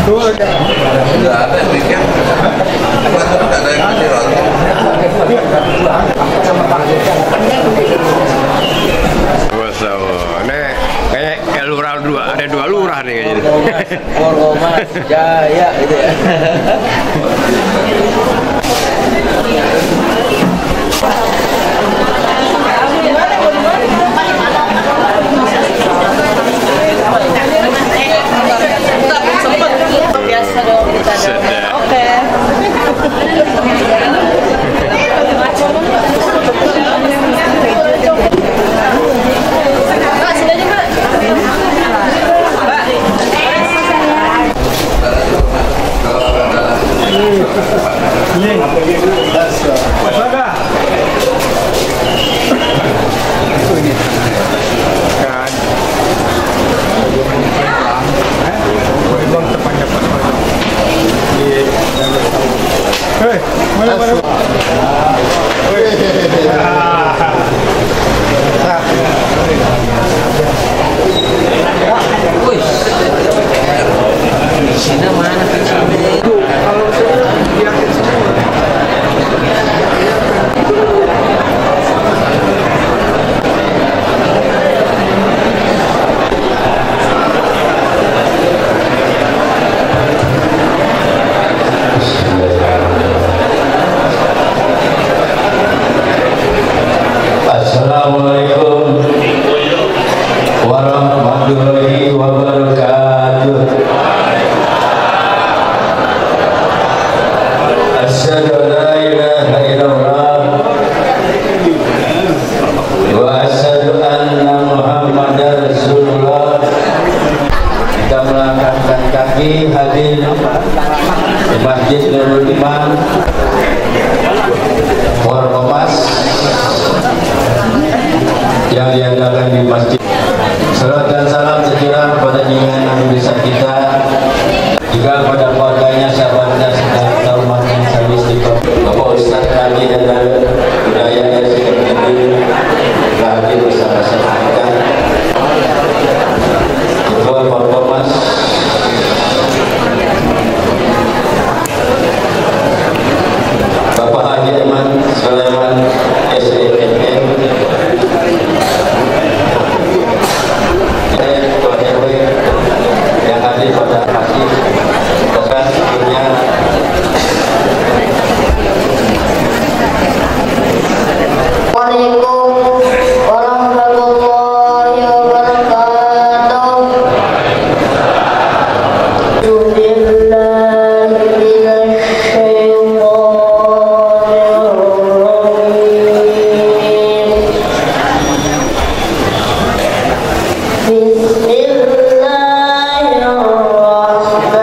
Nggak ada yang bikin. Nggak ada yang bikin roti. Ini kayak lurah dua, ada dua lurah nih kayaknya. Mas Jaya gitu ya. Biasa dong kita dong. Oke. Assalamualaikum warahmatullahi wabarakatuh. Asyhadu an la ilaha illallah wa asyhadu anna Muhammadar Rasulullah. Kita melangkahkan kaki hadir di Masjid Nurul Iman Warkomas yang diadakan di masjid. Salam dan salam sejahtera kepada junjungan Nabi besar kita, juga kepada keluarganya, sahabatnya, serta umat yang selalu istiqomah. Bapak Ustaz kami dan budaya dan sekalian hadir bersama-sama kita. Ketua Forkomas, Bapak Haji Iman Sulaiman SDMM, yang hadir pada masjid dan sebelumnya Waalaikumsalam warahmatullahi wabarakatuh. Bismillahirrahmanirrahim.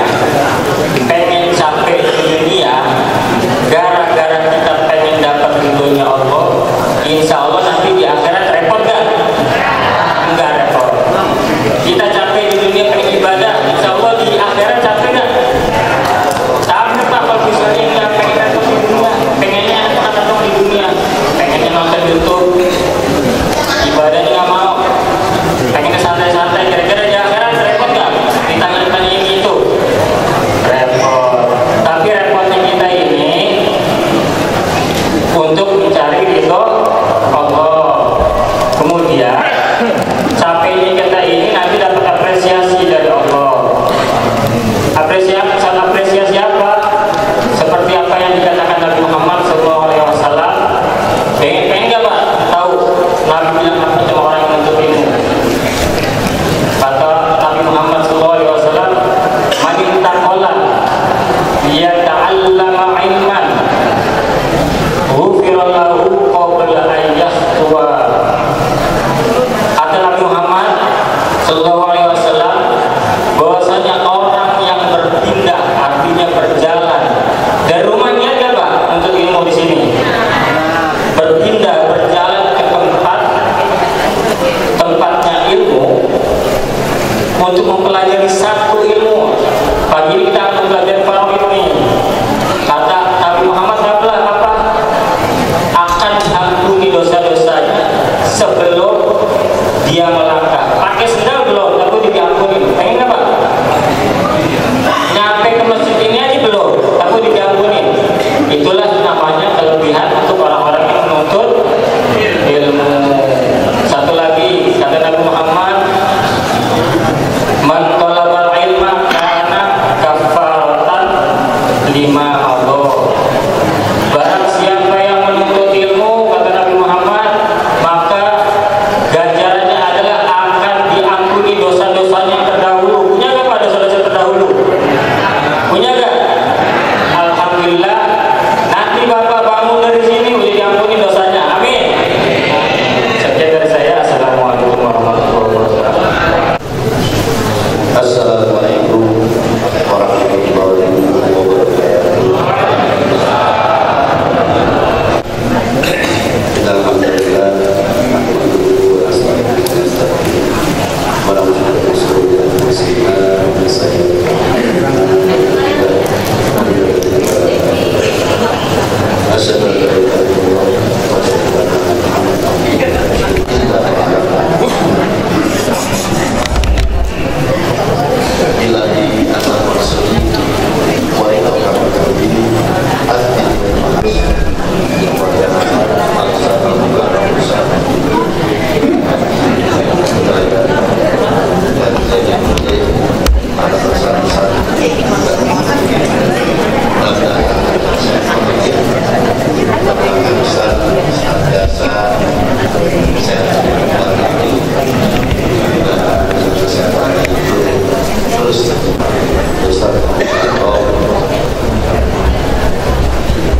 sebenarnya pengen sampai di dunia gara-gara kita pengen dapat ridhonya Allah. Insya Allah nanti di akhirat repot gak? Enggak repot. Kita capek di dunia pengen ibadah, insya Allah di akhirat capek gak? Capek Pak. Kalau misalnya nggak pengen repot di dunia, pengennya enak-enak di dunia, pengennya nonton YouTube, ibadahnya nggak mau, pengennya santai-santai, kira-kira di akhirat repot gak? Ditanya-tanya ini itu repot. Tapi repotnya kita ini untuk mencari ridho Allah. Kemudian capeknya kita ini nanti dapat apresiasi dari Allah. Apresiasi apa? Seperti apa yang dikatakan Nabi Muhammad SAW. Pengen nggak Pak tahu Nabi bilang apa sama orang yang menuntut ilmu? Kata Nabi Muhammad SAW, "Man ittaqalla liyata'allama ilman, ghufira lahu qabla an yahtuwa." Kata Nabi Muhammad SAW, bahwasanya orang yang berpindah, artinya berjalan dari rumahnya aja Pak untuk ilmu di sini, berpindah berjalan ke tempatnya ilmu untuk mempelajari satu ilmu. Pagi ini kita akan belajar faraid ini. Kata Nabi Muhammad apa? Akan diampuni dosa-dosanya sebelum dia melangkah. Pakai sendal belum, tapi diampuni. Pengen nggak Pak? Nyampe ke masjid ini aja belum, tapi diampuni. Itulah namanya kelebihan untuk orang-orang yang menuntut ilmu. Satu lagi kata Nabi Muhammad, "Man talabal ilma kana kafaratan lima Allah." Barang siapa yang menuntut ilmu, kata Nabi Muhammad, maka ganjarannya adalah akan diampuni dosa-dosanya yang terdahulu. Punya nggak Pak dosa-dosa terdahulu? Punya nggak? Alhamdulillah. Nanti Bapak bangun dari sini udah diampuni dosanya. Amin. Sekian dari saya. Assalamualaikum warahmatullahi wabarakatuh. Assalamualaikum warahmatullahi wabarakatuh. Alhamdulillah.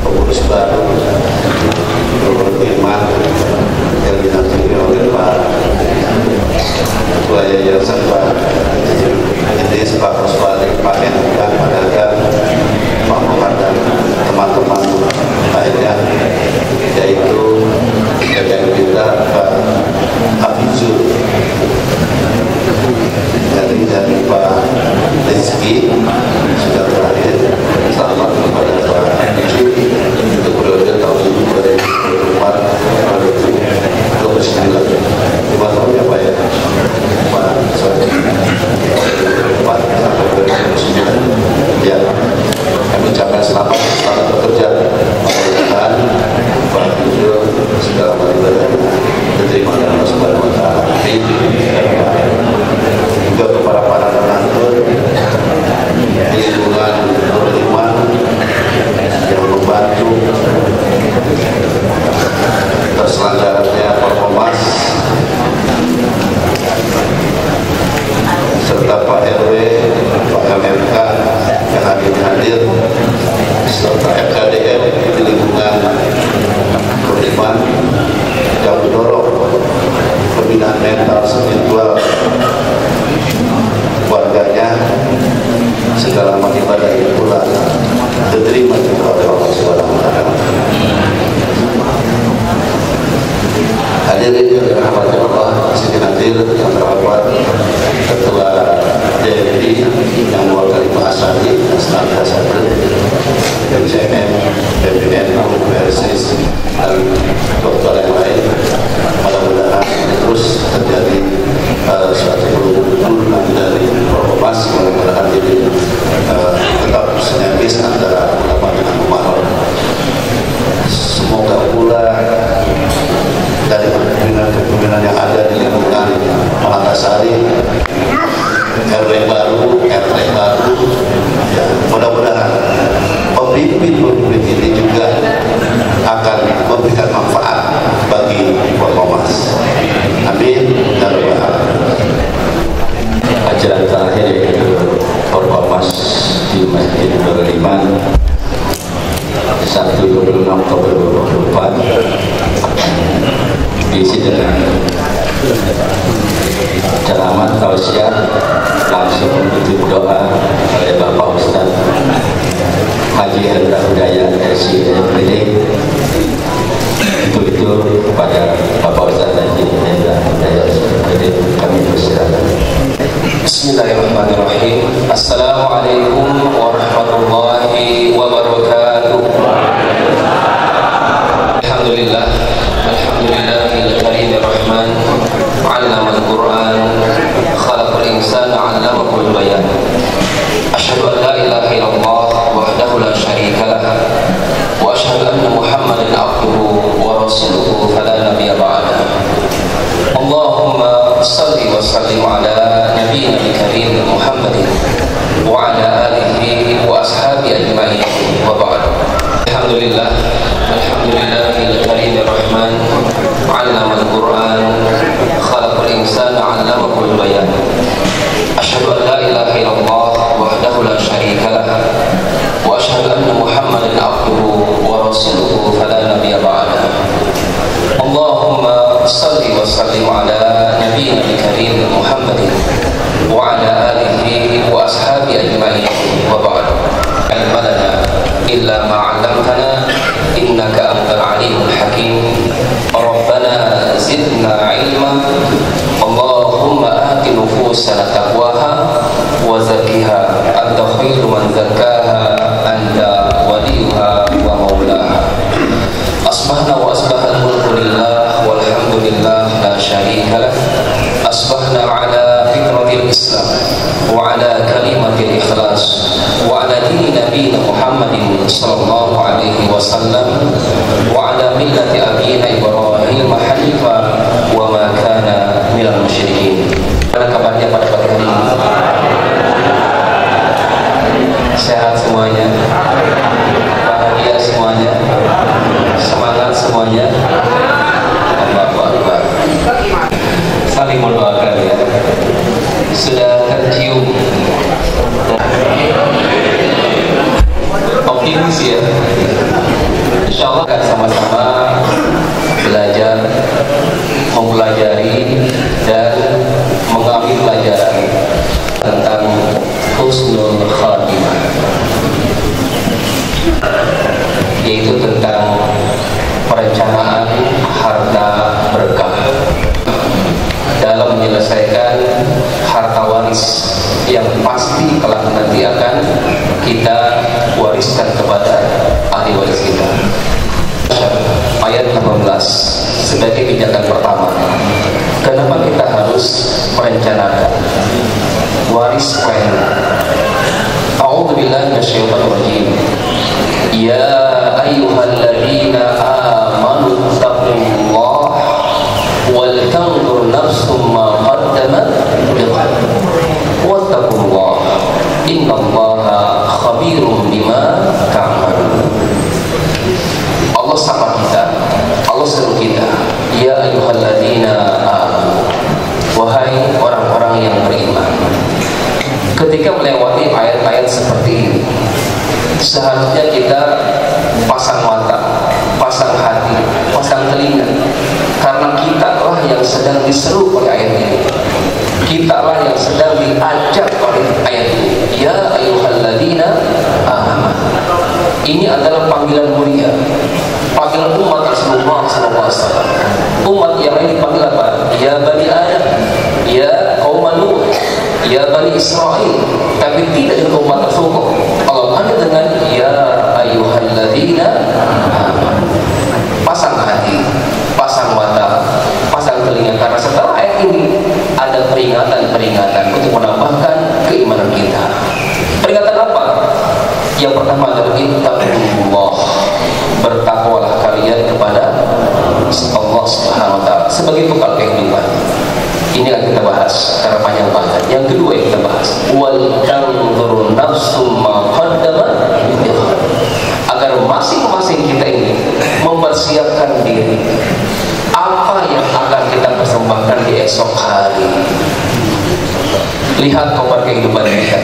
Pengurus baru Firman yang dinampingi oleh Pak Ketua Yayasan Pak Idris, Pak Roswali, Pak Endra, Pak Dagang, Pak Muhammad dan teman-teman lainnya, yaitu jajaran kita Pak Hafizul dari Pak Rizky sudah terakhir. Selamat kepada Pak Hafizul untuk periode tahun 2024-2029. Terima kasih ya Pak ya. Pak sampai 2009 ya. Kami ucapkan selamat bekerja. Mudah-mudahan Pak Hafizul segala ibadah diterima oleh Allah Subhanahu wa taala. Juga kepada para penonton di lingkungan Nurul Iman yang membantu terselenggaranya Performas, serta Pak RW, Pak MMK yang hadir, serta FKDM di lingkungan Nurul Iman yang mendorong pembinaan mental spiritual warganya segala di Masjid Nurul Iman Sabtu 26 Oktober 2024 diisi dengan ceramah tausiah langsung untuk doa oleh Bapak Ustadz Haji Hendra Hudayat SIPD. Untuk itu kepada Bapak Ustadz Haji Hendra Hudayat SIPD kami persilakan. Bismillahirrahmanirrahim. Assalamualaikum warahmatullahi wabarakatuh. Alhamdulillah, alhamdulillahil karimir rahman, 'allamal Qur'an, khalaqal insana 'allamahul bayan. Asyhadu an la ilaha illallah wahdahu la syarika lah wa asyhadu anna Muhammadan abduhu wa rasuluhu fala nabiyya ba'da. Allahumma salli wa sallim ala nabiyyina al-karim Muhammadin wa ala alihi wa ashabi ajma'in wa ba'd. Alhamdulillah, alhamdulillahil karimir rahman, 'allamal Qur'an, khalaqal insana 'allamahul bayan. Asyhadu an la ilaha illallah wahdahu la syarika lah wa asyhadu anna Muhammadan abduhu wa rasuluhu fala nabiyya ba'da. Allahumma salli wa sallim ala nabiyyina al-karim Muhammadin wa ala alihi wa ashabi ajma'in wa ba'd. Ilma lana illa ma 'allamtana innaka antal alimul hakim. Rabbana zidna ilma. Allahumma ati nufusana taqwaha wa zakkiha anta khairu man zakkaha anta waliyuha wa maulaha. Asbahna wa asbahal mulku lillah walhamdulillah la syarika lah. Asbahna ala fitratil Islam wa ala kalimatil ikhlas wa ala dini nabiyina Muhammadin sallallahu alaihi wasallam wa ala millati abina Ibrahim hanifa wa ma kana minal musyrikin. Apa kabarnya pada pagi hari ini? Sehat semuanya, bahagia semuanya, semangat semuanya. Allahu Akbar. Saling mendoakan ya. Sudah tercium optimis ya. Insya Allah akan sama-sama belajar, mempelajari dan mengambil pelajaran tentang husnul khatimah, yaitu tentang perencanaan harta berkah dalam menyelesaikan harta waris yang pasti kelak nanti akan kita wariskan kepada ahli waris kita. Ayat 18 sebagai pijakan pertama. Kenapa kita harus merencanakan waris plan? A'udzubillahi minasyaitonir rajim. Ya ayyuhalladzina amanu taqullaha wal tanzur nafsum ma qaddamat lighad wattaqullaha innallaha khabirum bima ta'malun. Allah sapa kita, Allah seru kita. Ya ayyuhalladzina amanu, wahai orang-orang yang beriman. Ketika melewati ayat-ayat seperti ini, seharusnya kita pasang mata, pasang hati, pasang telinga, karena kita lah yang sedang diseru oleh ayat ini. Kita lah yang sedang diajak oleh ayat ini. Ya ayyuhalladzina amanu. Ini adalah panggilan mulia, panggilan umat Rasulullah SAW. Umat yang lain dipanggil apa? Ya Bani Adam, ya kaum Nuh, ya Bani Israel. Tapi tidak dengan umat Rasulullah. Allah panggil dengan ya ayyuhalladzina amanu. Pasang hati, pasang mata, pasang telinga, karena setelah ayat ini ada peringatan-peringatan untuk menambahkan keimanan kita. Peringatan apa? Yang pertama adalah ittaqullah, bertakwalah kalian kepada Allah Subhanahu wa taala sebagai bekal kehidupan. Ini akan kita bahas karena panjang banget. Yang kedua yang kita bahas, wal tanzur nafsum ma qaddamat lighad, agar masing-masing kita ini mempersiapkan diri apa yang akan kita persembahkan di esok hari. Lihat kobar kehidupan kita.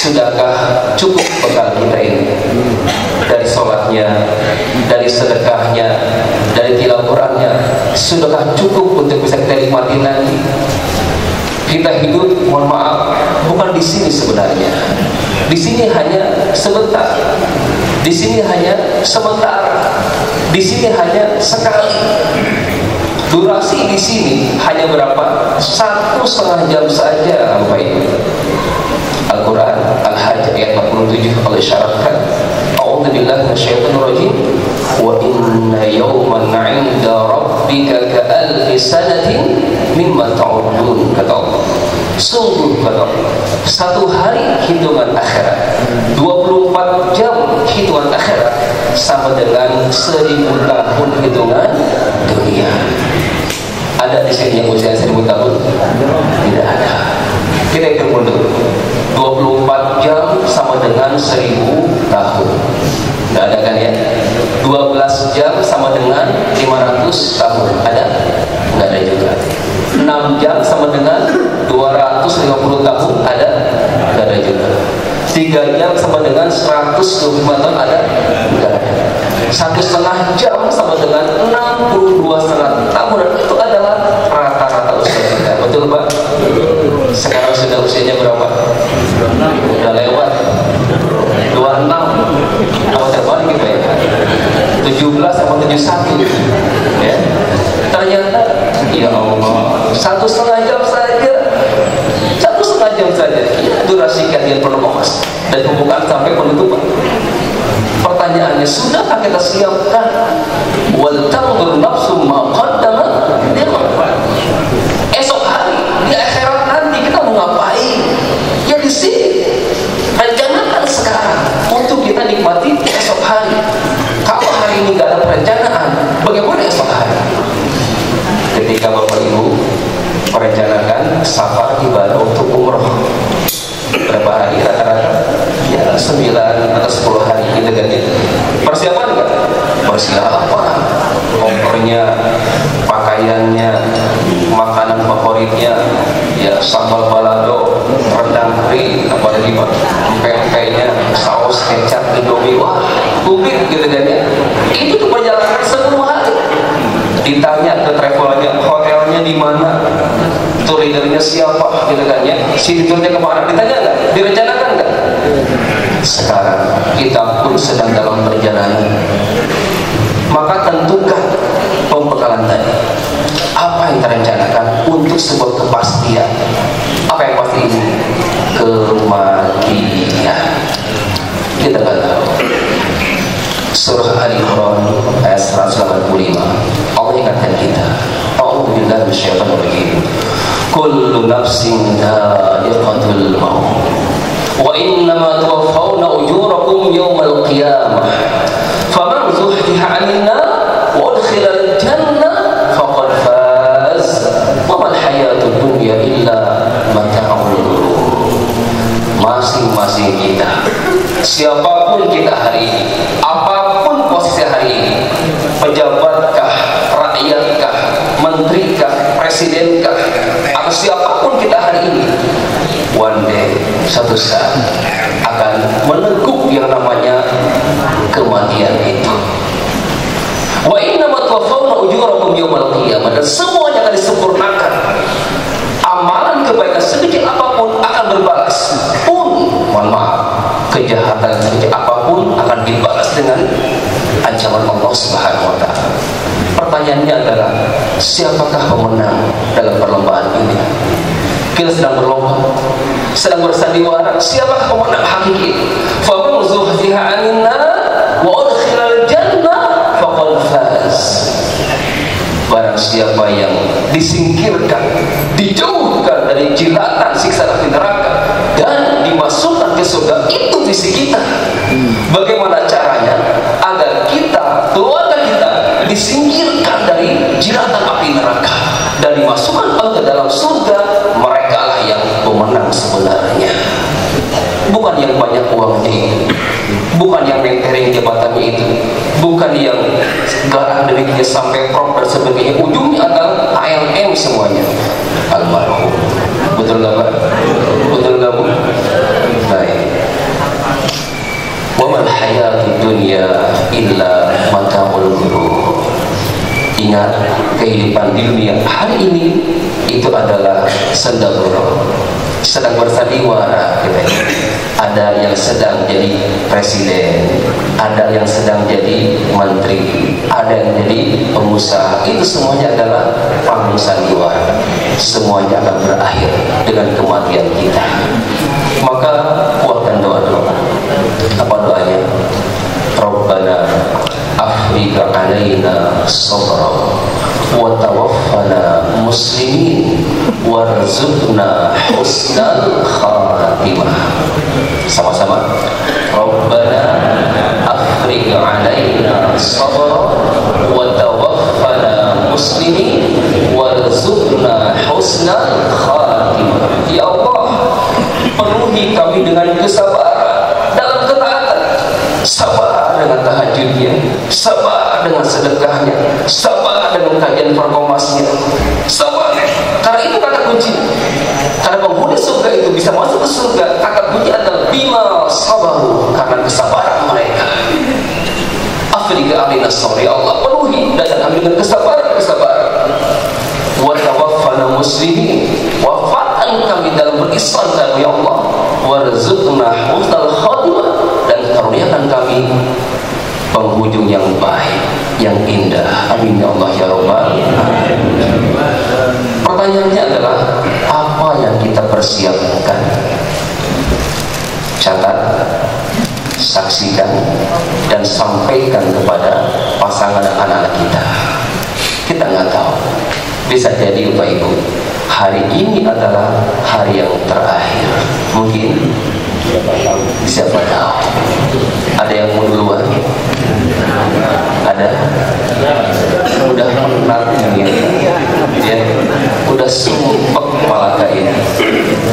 Sudahkah cukup bekal kita ini? Dari sholatnya, dari sedekahnya, dari tilawah Qurannya, sudahkah cukup untuk bisa kita nikmati nanti? Kita hidup, mohon maaf, bukan di sini sebenarnya. Di sini hanya sebentar. Di sini hanya sebentar. Di sini hanya sekali. Durasi di sini hanya berapa? 1,5 jam saja, Bapak Ibu. Al-Quran Al-Hajj ayat 47 Allah isyaratkan, a'udzubillahi minasyaitonirrajim, wa inna yawman 'inda rabbika ka'alfi sanatin mimma ta'uddun, kata Allah. Sungguh, kata Allah, satu hari hitungan akhirat, 24 jam hitungan akhirat sama dengan 1000 tahun hitungan dunia. Ada di sini yang usia 1000 tahun? Tidak ada. Kita hitung mundur. 24 jam sama dengan 1000 tahun. Tidak ada kan ya? 12 jam sama dengan 500 tahun. Ada? Tidak ada juga. 6 jam sama dengan 250 tahun. Ada? Tidak ada juga. 3 jam sama dengan 125 tahun. Ada? Tidak ada. 1,5 jam sama dengan 62,5 tahun. Itu adalah rata-rata usia kita. Betul Pak? Sekarang sudah usianya berapa? Sudah lewat 26. Awal terbalik gitu ya, 17 sama 71 ya. Ternyata ya Allah, 1,5 jam saja, 1,5 jam saja ya, durasi kajian Pronomas dan pembukaan sampai penutupan. Pertanyaannya, sudahkah kita siapkan? Wal tanzur nafsum ma qaddamat lighad. Esok hari di akhirat nanti kita mau ngapain? Ya di sini. Rencanakan sekarang untuk kita nikmati esok hari. Kalau hari ini gak ada perencanaan, bagaimana esok hari? Ketika Bapak Ibu merencanakan safar ibadah untuk umroh, berapa hari rata-rata? Ya 9 atau 10 hari gitu kan ya. Persiapan enggak? Persiapan. Kopernya, pakaiannya, makanan favoritnya, ya sambal balado, rendang kering, apalagi Pak, pempeknya, saus kecap, indomie, wah, kubik gitu kan ya. Itu tuh perjalanan 10 hari. Ditanya ke travelnya, hotelnya di mana, tour leadernya siapa, gitu kan ya, city tournya kemana, ditanya nggak, direncanakan nggak? Sekarang kita pun sedang dalam perjalanan, maka tentukan pembekalan tadi. Apa yang terencanakan untuk sebuah kepastian? Apa yang pasti ini? Kematian. Kita akan tahu. Surah Ali Imran ayat 185. Allah ingatkan kita. A'udzubillahi minasyaitonir rajim. Kullu nafsin dha'iqatul maut. Wa innama tuwaffawna ujurakum yawmal qiyamah. Faman zuhziha 'anil nar wa udkhilal jannah faqad faz. Wa mal hayatud dunya illa mata'ul ghurur. Masing-masing kita, siapapun kita hari ini, apapun posisi hari ini, pejabatkah, rakyatkah, menterikah, presidenkah, atau siapapun kita hari ini, one day, satu saat akan meneguk yang namanya kematian itu. Wa inna ma tuwaffawna ujurakum yawmal qiyamah, dan semuanya akan disempurnakan. Amalan kebaikan sekecil apapun akan berbalas. Pun, mohon maaf, kejahatan sekecil apapun akan dibalas dengan ancaman Allah Subhanahu wa Ta'ala. Pertanyaannya adalah, siapakah pemenang dalam perlombaan ini? Kita sedang berlomba, sedang bersandiwara, siapakah pemenang hakiki? Faman zuhziha 'anil nar wa udkhilal jannah faqad faz. Barang siapa yang disingkirkan, dijauhkan dari jilatan siksa api neraka dan dimasukkan ke surga, itu visi kita. Bagaimana caranya agar kita, keluarga kita, disingkirkan dari jilatan api neraka dan dimasukkan ke dalam surga? Mereka lah yang pemenang sebenarnya. Bukan yang banyak uangnya itu, bukan yang mentereng jabatannya itu, bukan yang garah demikian sampai prop dan sebagainya. Ujungnya adalah ALM semuanya. Almarhum. Betul nggak Pak? Betul nggak Bu? Baik. hayatud dunya illa mata'ul ghurur. Ingat, kehidupan di dunia hari ini itu adalah sendaguro, sedang bersandiwara kita. Ada yang sedang jadi presiden, ada yang sedang jadi menteri, ada yang jadi pengusaha. Itu semuanya adalah panggung sandiwara. Semuanya akan berakhir dengan kematian kita. Maka kuatkan doa-doa. Apa doanya? Rabbana afrika alaina sabra wa tawaffana muslimin warzuqna husnal khatimah. Sama-sama. Rabbana afrika alaina sabra wa tawaffana muslimin warzuqna husnal khatimah. Ya Allah, penuhi kami dengan kesabaran dalam ketaatan, sabar dengan tahajudnya, sabar dengan sedekahnya, sabar dengan kajian perkomasnya, sabar. Karena itu kata kunci. Karena penghuni surga itu bisa masuk ke surga, kata kunci adalah bima sabaru, karena kesabaran mereka. Afrika alina sabr, ya Allah, penuhi dan kami dengan kesabaran. Wa tawaffana muslimin, wafatkan kami dalam berislam kami, ya Allah. Warzuqna husnal khatimah, dan karuniakan kami penghujung yang baik, yang indah. Amin ya Allah ya Rabbal alamin. Pertanyaannya adalah, apa yang kita persiapkan? Catat, saksikan, dan sampaikan kepada pasangan anak-anak kita. Kita nggak tahu, bisa jadi Bapak Ibu, hari ini adalah hari yang terakhir. Mungkin siapa tahu ada yang mau duluan, ada udah penat ya, udah sumpah kepala kain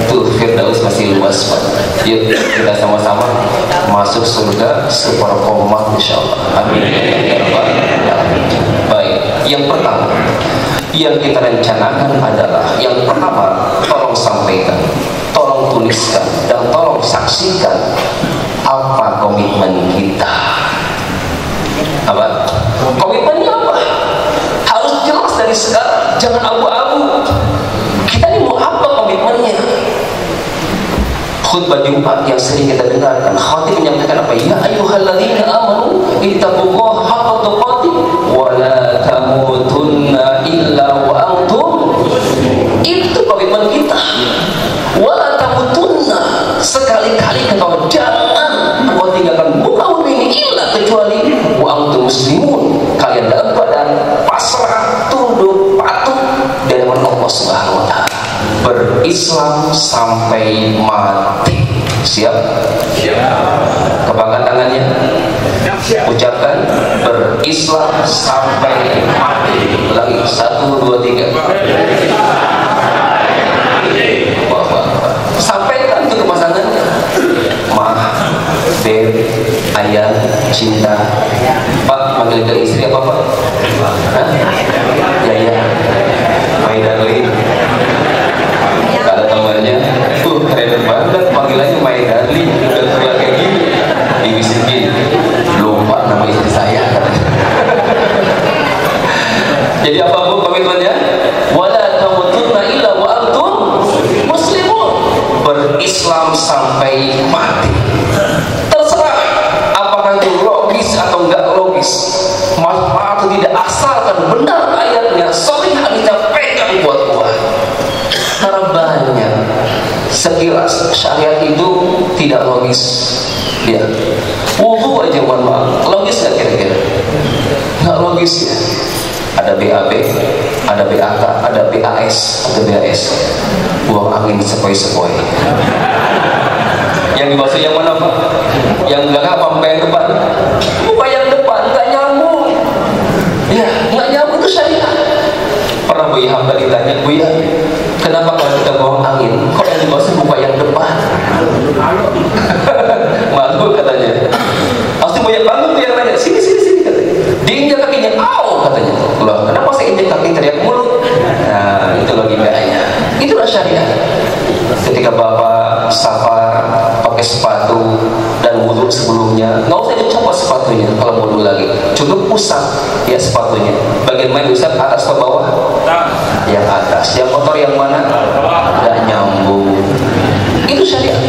tuh. Firdaus masih luas Pak. Yuk kita sama-sama masuk surga superkoma insyaallah. Amin. Baik, yang pertama yang kita rencanakan adalah, yang pertama, tolong sampaikan, tolong tuliskan, dan tolong saksikan apa komitmen kita. Apa? Komitmennya apa? Harus jelas dari sekarang, jangan abu-abu. Kita ini mau apa komitmennya? Khutbah Jumat yang sering kita dengarkan, khatib menyampaikan apa? Ya ayyuhalladzina amanu ittaqullaha haqqa tuqatih wa la tamutunna illa wa antum. Itu komitmen kita. Wa la tamutunna, sekali-kali kau jangan kau tinggalkan muka bumi ini illa kecuali wa antum muslimun, kalian dalam keadaan pasrah, tunduk, patuh dari Allah Subhanahu wa taala. Berislam sampai mati. Siap? Siap. Kebanggaan tangannya. Ucapkan, berislam sampai mati. Lagi, 1, 2, 3. Sampaikan itu ke pasangannya. Ma, Beb, ayah, cinta. Pak, manggil ke istri apa Pak? Hah? Yaya, my darling. Ada temannya, keren banget panggilannya my darling, udah tua kayak gini, dibisikin, lupa nama istri saya. Jadi apapun komitmennya, wala tamutunna illa wa antum muslimun, berislam sampai mati. Terserah apakah itu logis atau enggak logis, manfaat atau tidak, asalkan benar ayatnya, sahih hadisnya, pegang buat-buat. Karena banyak sekilas syariat itu tidak logis. Ya, wudu aja mohon maaf, logis nggak kira-kira? Nggak logis ya. Ada BAB, ada BAK, ada BAS, ada BAS. Buang angin sepoi-sepoi. Yang dimaksud yang mana Pak? Yang belakang apa yang depan? Bukan yang depan, nggak nyambung. Ya, nggak nyambung itu syariat. Pernah Buya hamba ditanya, Buya, kenapa kalau kita buang angin, kok yang dimaksud bukan yang depan? Malu katanya. Pasti Buya bangun tuh yang nanya, sini katanya. Diinjak kakinya, au katanya. Loh, kenapa saya injak kaki teriak mulut? Nah, itu logikanya. Itulah syariat. Ketika Bapak safar pakai sepatu dan wudhu sebelumnya, nggak usah copot sepatunya kalau mau dulu lagi. Cukup pusat ya sepatunya. Bagian main Ustaz, atas atau bawah? Yang atas. Yang kotor yang mana? Nggak nyambung. Itu syariat.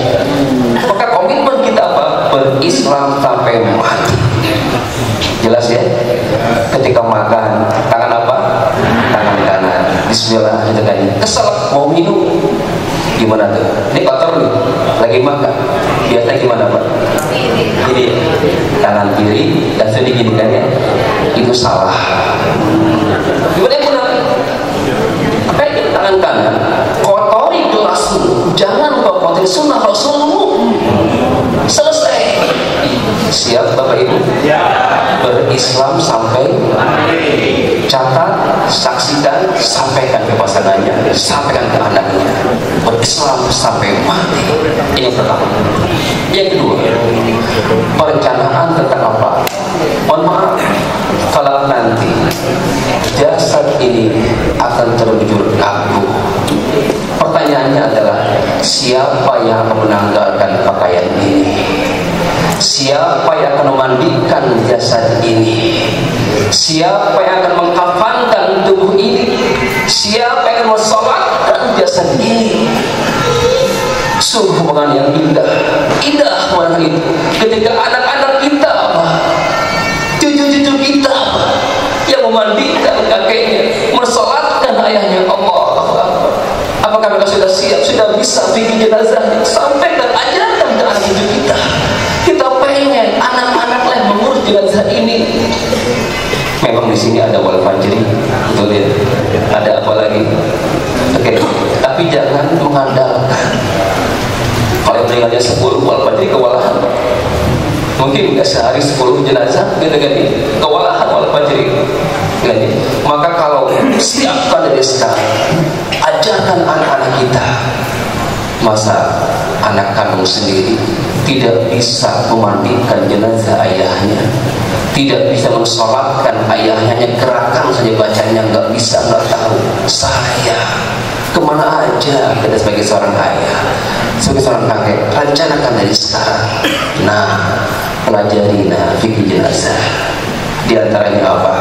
Maka komitmen kita apa? Berislam sampai mati. Jelas ya? Ketika makan, tangan apa? Tangan kanan. Bismillah, gitu kan. Kesel mau minum, gimana tuh? Ini kotor nih, lagi makan. Biasanya gimana Pak? Jadi tangan kiri, dan sudah diginikan ya. Itu salah. Gimana yang benar? Pegang tangan kanan, kotori gelasmu. Jangan kau kotori sunnah Rasulmu. Selesai. Siap Bapak Ibu? Ya. Berislam sampai catat, saksikan, sampaikan ke pasangannya, sampaikan ke anaknya. Berislam sampai mati. Ini yang pertama. Yang kedua, perencanaan tentang apa? Mohon maaf, kalau nanti jasad ini akan terwujud kaku. Pertanyaannya adalah, siapa yang akan menanggalkan pakaian ini? Siapa yang akan memandikan jasad ini? Siapa yang akan mengkafankan tubuh ini? Siapa yang akan mensolatkan jasad ini? Sungguh hubungan yang indah. Indah mana itu? Ketika anak-anak kita apa? Cucu-cucu kita apa? Yang memandikan kakeknya, mensolatkan ayahnya. Allah. Apakah mereka sudah siap? Sudah bisa bikin jenazahnya? Sampaikan ajarkan ke anak cucu kita. Kita pengen anak-anak lain mengurus jenazah ini. Memang di sini ada wal fajri, betul ya? Ada apa lagi? Oke, tapi jangan mengandalkan. Kalau meninggalnya 10 wal fajri kewalahan. Mungkin nggak sehari 10 jenazah, gitu kan? Kewalahan wal fajri. Maka kalau siapkan dari sekarang, ajarkan anak-anak kita. Masa anak kandung sendiri tidak bisa memandikan jenazah ayahnya, tidak bisa mensolatkan ayahnya, hanya gerakan saja bacanya nggak bisa, nggak tahu. Saya kemana aja kita sebagai seorang ayah, sebagai seorang kakek, rencanakan dari sekarang. Nah, pelajari fikih jenazah. Di antaranya apa?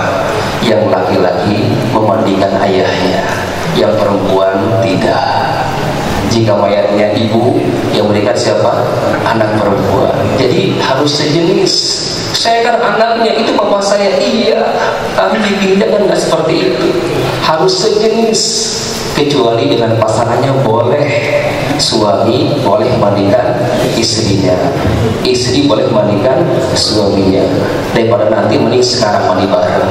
Yang laki-laki memandikan ayahnya, yang perempuan tidak. Jika mayatnya ibu, yang memberikan siapa? Anak perempuan. Jadi harus sejenis. Saya kan anaknya, itu bapak saya. Iya, tapi tidak kan nggak seperti itu. Harus sejenis. Kecuali dengan pasangannya boleh. Suami boleh mandikan istrinya, istri boleh mandikan suaminya. Daripada nanti mending sekarang mandi bareng.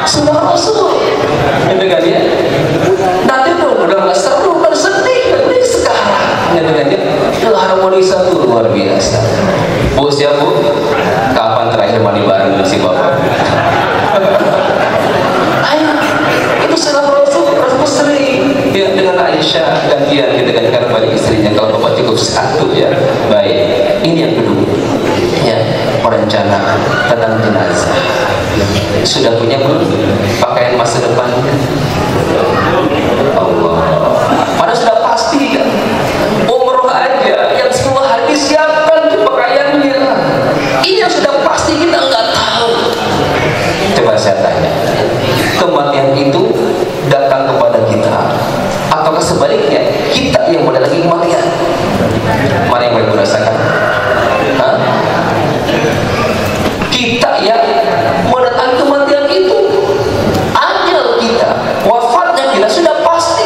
Sunnah Rasul. Gitu kan ya? Nanti tuh udah nggak seru, kan sedih, mending sekarang. Gitu kan ya? Itu harmonisasi luar biasa. Bu, siap Bu? Kapan terakhir mandi bareng si bapak? Ayo, itu sunnah Rasul. Rasul sering ya, dengan Aisyah gantian gitu kan, karena banyak istrinya. Kalau bapak cukup satu ya. Baik, ini yang kedua ya, perencanaan tentang jenazah. Sudah punya belum pakaian masa depannya? Allah, pada sudah pasti kan? Umroh aja yang 10 hari siapkan tuh pakaiannya. Ini yang sudah pasti, kita nggak tahu. Coba saya tanya, kematian itu datang kepada kita, ataukah sebaliknya kita yang mulai lagi kematian? Mana yang baik merasakan? Hah? Kita yang mendatangi kematian itu. Ajal kita, wafatnya kita sudah pasti.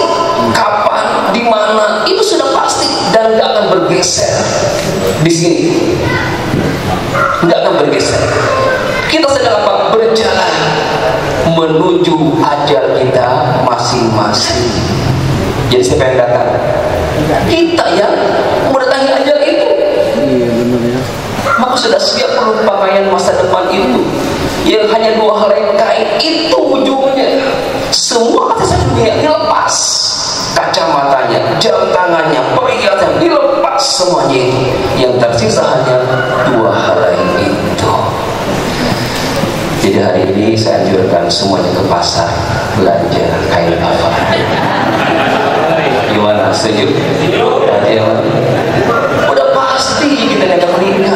Kapan, di mana, itu sudah pasti, dan nggak akan bergeser di sini. Nggak akan bergeser. Kita sedang apa? Berjalan menuju ajal kita masing-masing. Jadi siapa yang datang? Kita yang mendatangi ajal itu. Maka sudah siap belum pakaian masa depan itu, yang hanya 2 helai kain itu ujungnya. Semua aksesoris dunia dilepas, kacamatanya, jam tangannya, perhiasan dilepas semuanya itu. Yang tersisa hanya 2 helai itu. Jadi hari ini saya anjurkan semuanya ke pasar belanja kain kafan. Gimana, setuju? Udah pasti kita akan menikah.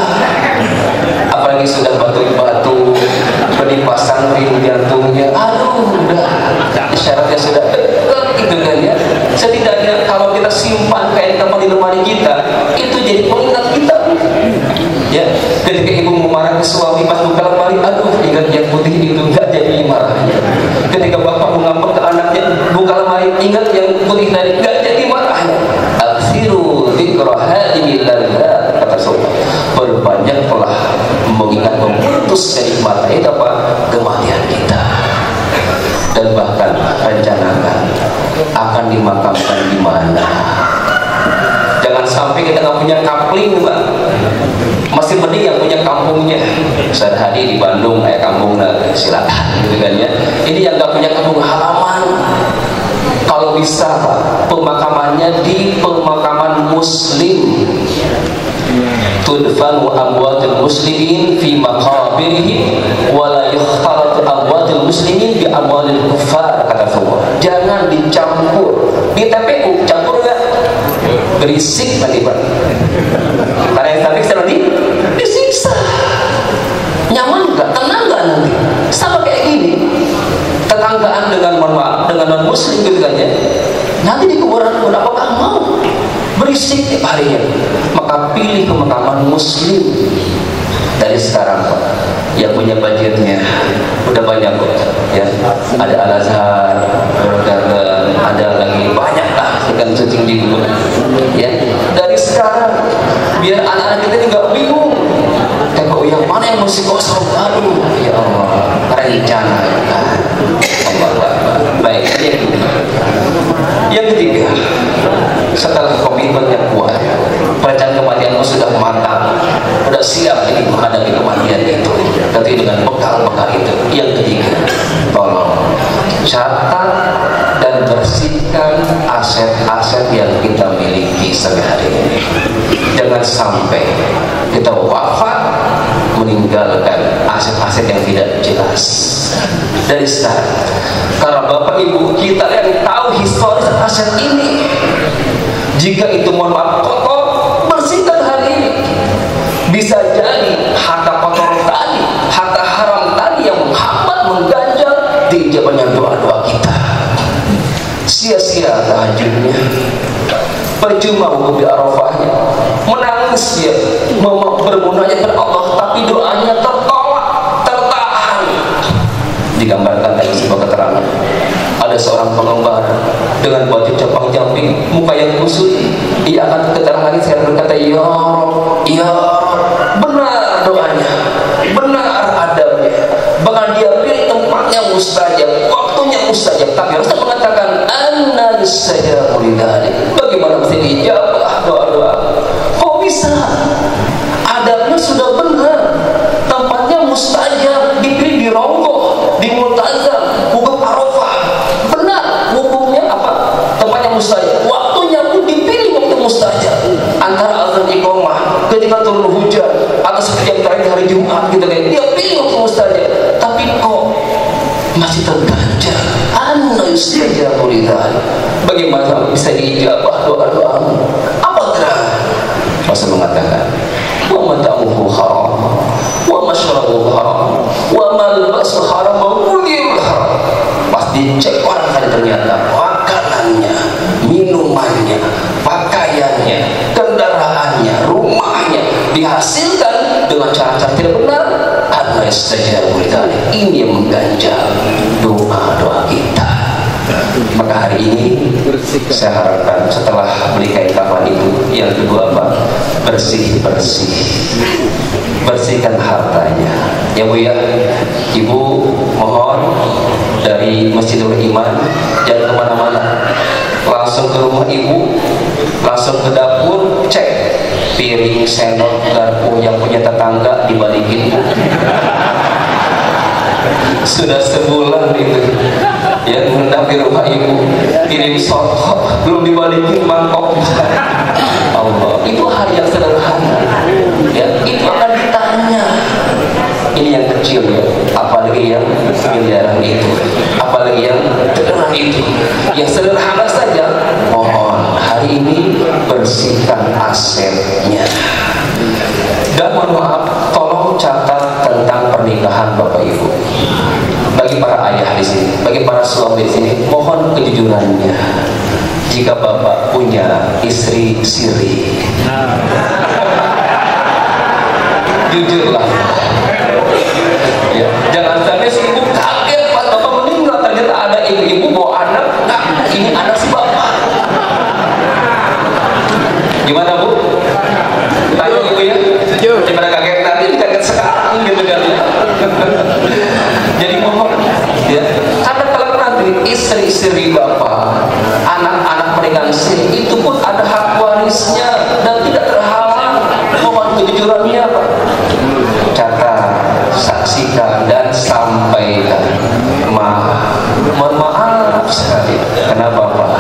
ingat yang gurih tadi, nggak jadi marahnya. Aksiru dzikra hadhil ladzat, kata Rasulullah, perbanyaklah mengingat memutus kenikmatan itu apa? Kematian kita. Dan bahkan rencanakan akan dimakamkan di mana. Jangan sampai kita nggak punya kapling, Mbak. Masih mending yang punya kampungnya. Saya hadir di Bandung, kayak kampung silakan, gitu kan ya. Ini yang nggak punya kampung halaman. Kalau bisa, Pak, pemakamannya di pemakaman Muslim. Tudfanu amwatul muslimin fi maqabirihim wa la yukhtalatu amwatul muslimin bi amwalil kuffar, kata Allah. Jangan dicampur. Di TPU campur enggak? Berisik nanti, Pak. Karena yang tapi nanti disiksa. Nyaman enggak? Tenang enggak nanti? Sama kayak gini. Tetanggaan dengan dengan non muslim gitu kan ya. Nanti di kuburan pun apakah mau berisik tiap harinya? Maka pilih pemakaman muslim dari sekarang, Pak. Yang punya budgetnya udah banyak kok ya. Ada Al-Azhar, ada lagi banyak lah ikan cacing di kubur ya. Dari sekarang biar anak-anak kita ini nggak bingung. Teko yang mana yang mesti kosong? Aduh, ya Allah, rencana. Baik, yang ketiga, setelah komitmen yang kuat, perencanaan kematianmu sudah matang, sudah siap ini menghadapi kematian itu, tapi dengan bekal-bekal itu. Yang ketiga, tolong catat dan bersihkan aset-aset yang kita miliki sehari ini. Jangan sampai kita wafat meninggalkan aset-aset yang tidak jelas. Dari sekarang, karena bapak ibu kita yang tahu historis aset ini, jika itu mohon maaf kotor, bersihkan hari ini. Bisa jadi harta kotor tadi, harta haram tadi yang menghambat, mengganjal diijabahnya doa-doa kita. Sia-sia tahajudnya, percuma wukuf di Arafahnya, menangis dia, bermunajat kepada Allah, tapi doanya tertolak, tertahan. Digambarkan dari sebuah keterangan, ada seorang pengembara dengan baju capang-camping, muka yang kusut. Ia akan keterangan lagi, saya berkata, ya benar doanya, benar adabnya, bahkan dia pilih tempatnya mustajab, waktunya mustajab. Tapi Rasul mengatakan, anna lisajabu lidhalik, bagaimana mesti dijabah doa-doa? Kok bisa? Adabnya sudah benar, tempatnya mustajab, dipilih di Rogoh, di Multazam, wukuf Arafah, benar wukufnya apa? Tempatnya mustajab, waktunya pun dipilih waktu mustajab, antara azan iqamah ketika turun hujan atau seperti yang terakhir hari Jumat gitu kan, dia pilih waktu mustajab. Tapi kok masih terganjal? Anna yustajabu lidzalik, bagaimana bisa diijabah doa-doamu? Apa terang? Rasul mengatakan, wa mata'uhu haram, wa mashrabuhu haram, wa malbasu haram, wa kullihi haram. Pasti cek orang tadi, ternyata makanannya, minumannya, pakaiannya, kendaraannya, rumahnya dihasilkan dengan cara-cara tidak benar. Anna yastajabu lidzalik, ini yang mengganjal doa-doa kita. Maka hari ini saya harapkan setelah beli kain kafan itu, yang kedua apa? Bersih-bersih, bersihkan hartanya ya Bu ya. Ibu mohon dari Masjidul Iman jangan kemana-mana, langsung ke rumah ibu, langsung ke dapur, cek piring, sendok, garpu yang punya tetangga dibalikin Bu. Sudah sebulan itu ya mengendap di rumah ibu, kirim soto belum dibalikin mangkok. Allah, itu hal yang sederhana ya, itu akan ditanya. Ini yang kecil ya, apalagi yang miliaran itu, apalagi yang sederhana itu. Yang sederhana saja mohon hari ini bersihkan asetnya. Dan mohon maaf, tolong catat tentang pernikahan Bapak Ibu. Bagi para ayah di sini, bagi para suami di sini, mohon kejujurannya. Jika Bapak punya istri siri, jujurlah. Ya, jangan sampai si ibu kaget pas Bapak meninggal, ternyata ada ibu-ibu bawa anak. Nah, ini anak Sulaminya apa? Catat, saksikan, dan sampaikan. Mohon maaf sekali. Kenapa Pak?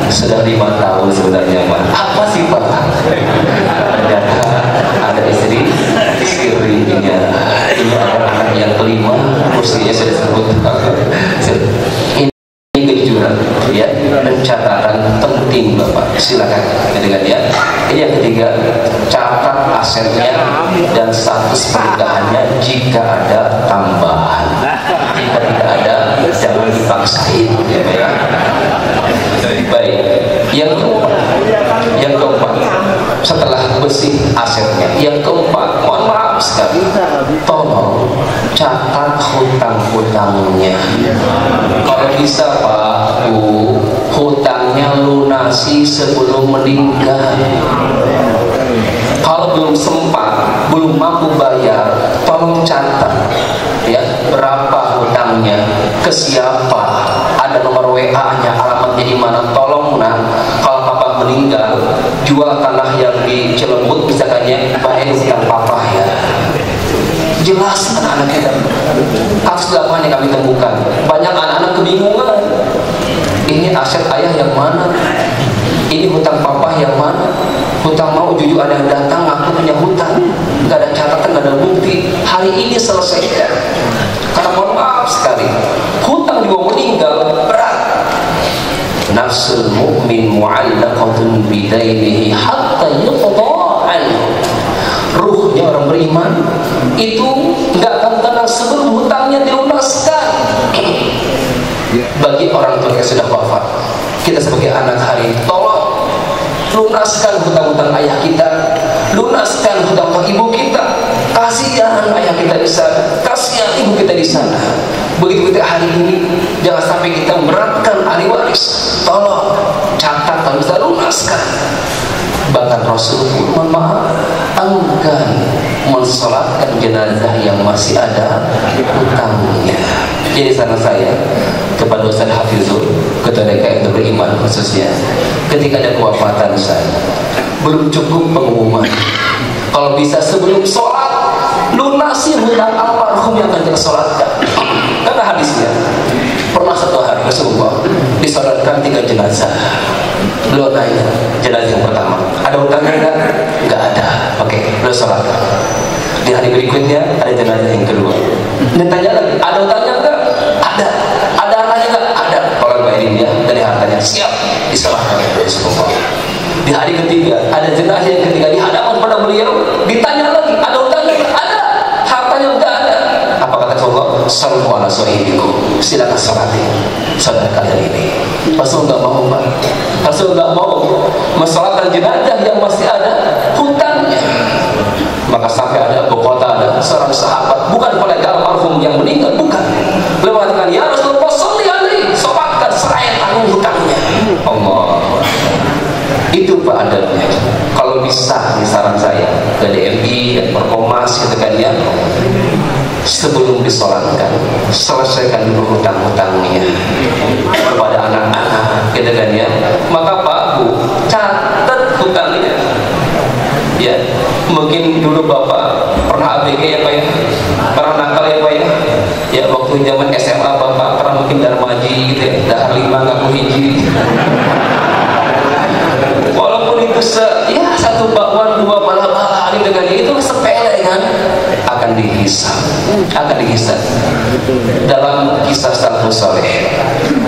Sudah 5 tahun sebenarnya Pak. Apa sih Pak? Ternyata ada istrinya, ini ada anak yang kelima, kursinya sudah disebut. Ini kejujuran, ya, dan catatan penting Bapak. Silakan dengan ya. Ini yang ketiga, catat asetnya dan status pernikahannya jika ada tambahan. Jika tidak ada, jangan dipaksain, ya. Baik. Yang keempat, setelah bersih asetnya, yang keempat, mohon maaf sekali, tolong catat hutang-hutangnya. Kalau bisa Pak Bu, hutangnya lunasi sebelum meninggal. Kalau belum sempat, belum mampu bayar, tolong catat ya, berapa hutangnya, ke siapa, ada nomor WA-nya, alamatnya di mana. Tolong nak, kalau papa meninggal, jual tanah yang di Cilembut misalkannya, bayar hutang papa ya. Jelas anak-anak kita. Kasus di lapangan yang kami temukan, banyak anak-anak kebingungan. Ini aset ayah yang mana? Ini hutang papa yang mana? Hutang mau jujur ada yang datang, aku punya hutang, nggak ada catatan, nggak ada bukti. Hari ini selesaikan. Karena mohon maaf sekali, hutang juga meninggal berat. Nafsul mu'min mu'allaqatun bidainihi hatta yuqda anhu. Ruhnya orang beriman itu nggak akan tenang sebelum hutangnya dilunaskan. Bagi orang tua yang sudah wafat, kita sebagai anak hari ini, tolong lunaskan hutang-hutang ayah kita, lunaskan hutang-hutang ibu kita. Kasihan ayah kita di sana, kasihan ibu kita di sana. Begitu kita hari ini, jangan sampai kita meratkan ahli waris. Tolong catat dan bisa lunaskan. Bahkan Rasul mohon maaf, enggan mensolatkan jenazah yang masih ada hutangnya. Jadi saran saya kepada Ustaz Hafizul, ketua DKM beriman khususnya, ketika ada kewafatan saya, belum cukup pengumuman. Kalau bisa sebelum sholat, lunasi hutang almarhum yang akan kita sholatkan. Karena hadisnya, pernah satu hari Rasulullah disolatkan 3 jenazah. Beliau tanya, jenazah yang pertama, ada hutangnya enggak? Enggak ada. Oke, beliau sholatkan. Di hari berikutnya ada jenazah yang kedua. Dan tanya lagi, ada hutangnya enggak? Ada. Ada hartanya enggak? Ada. Kalau bayarin dia dari hartanya, siap disolatkan oleh Rasulullah. Di hari ketiga ada jenazah yang ketiga di hadapan pada beliau, ditanya lagi, ada hutangnya enggak? Ada. Hartanya enggak ada. Apa kata Rasulullah? Sallu ala sahibikum. Silakan salati saudara kalian ini. Rasul enggak mau, Pak. Rasul enggak mau mensalatkan jenazah yang masih ada hutangnya. Maka sampai ada Bukota, ada seorang sahabat, bukan kolega almarhum yang meninggal, bukan. Beliau mengatakan, ya Rasulullah, sholli alaihi, salatkan, serahkan tanggung hutangnya. Allah. Itu Pak adabnya. Kalau bisa, ini saran saya ke DMI dan Perkomas, gitu kan ya, sebelum disolatkan, selesaikan dulu hutang-hutangnya kepada anak-anak, gitu kan ya. Maka Pak Bu, catat hutangnya. Ya, mungkin dulu Bapak pernah ABG ya Pak ya, pernah nakal ya Pak ya. Ya waktu zaman SMA Bapak pernah mungkin darmaji gitu ya, dahar 5 ngaku hiji. Walaupun itu satu bakwan 2 bala-bala dengan itu sepele kan, akan dihisab. Dalam kisah salafus saleh,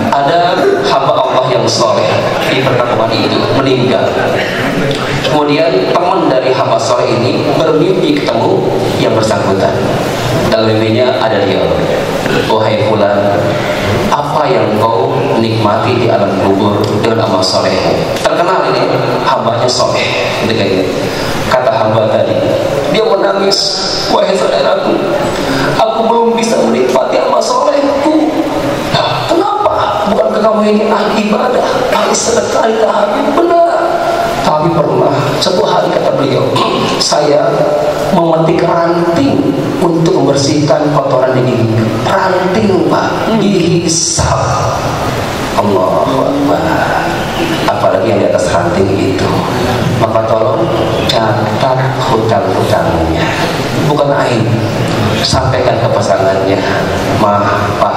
ada hamba Allah yang soleh di perkampungan itu meninggal. Kemudian teman dari hamba soleh ini bermimpi ketemu yang bersangkutan. Dalam mimpinya ada dia, wahai fulan, apa yang kau nikmati di alam kubur dengan amal solehmu? Terkenal ini hambanya soleh. Kata hamba tadi, dia menangis, wahai saudaraku, aku belum bisa menikmati amal solehku. Nah, kenapa? Bukankah kamu ini ahli ibadah, ahli sedekah, ahli tahajud? Benar. Tapi pernah satu hari kata beliau, saya memetik ranting untuk membersihkan kotoran di gigi. Ranting Pak, dihisab. Allahu Akbar. Apalagi yang di atas ranting itu. Maka tolong catat hutang hutangnya. Bukan aib, sampaikan ke pasangannya, "Ma, Pak,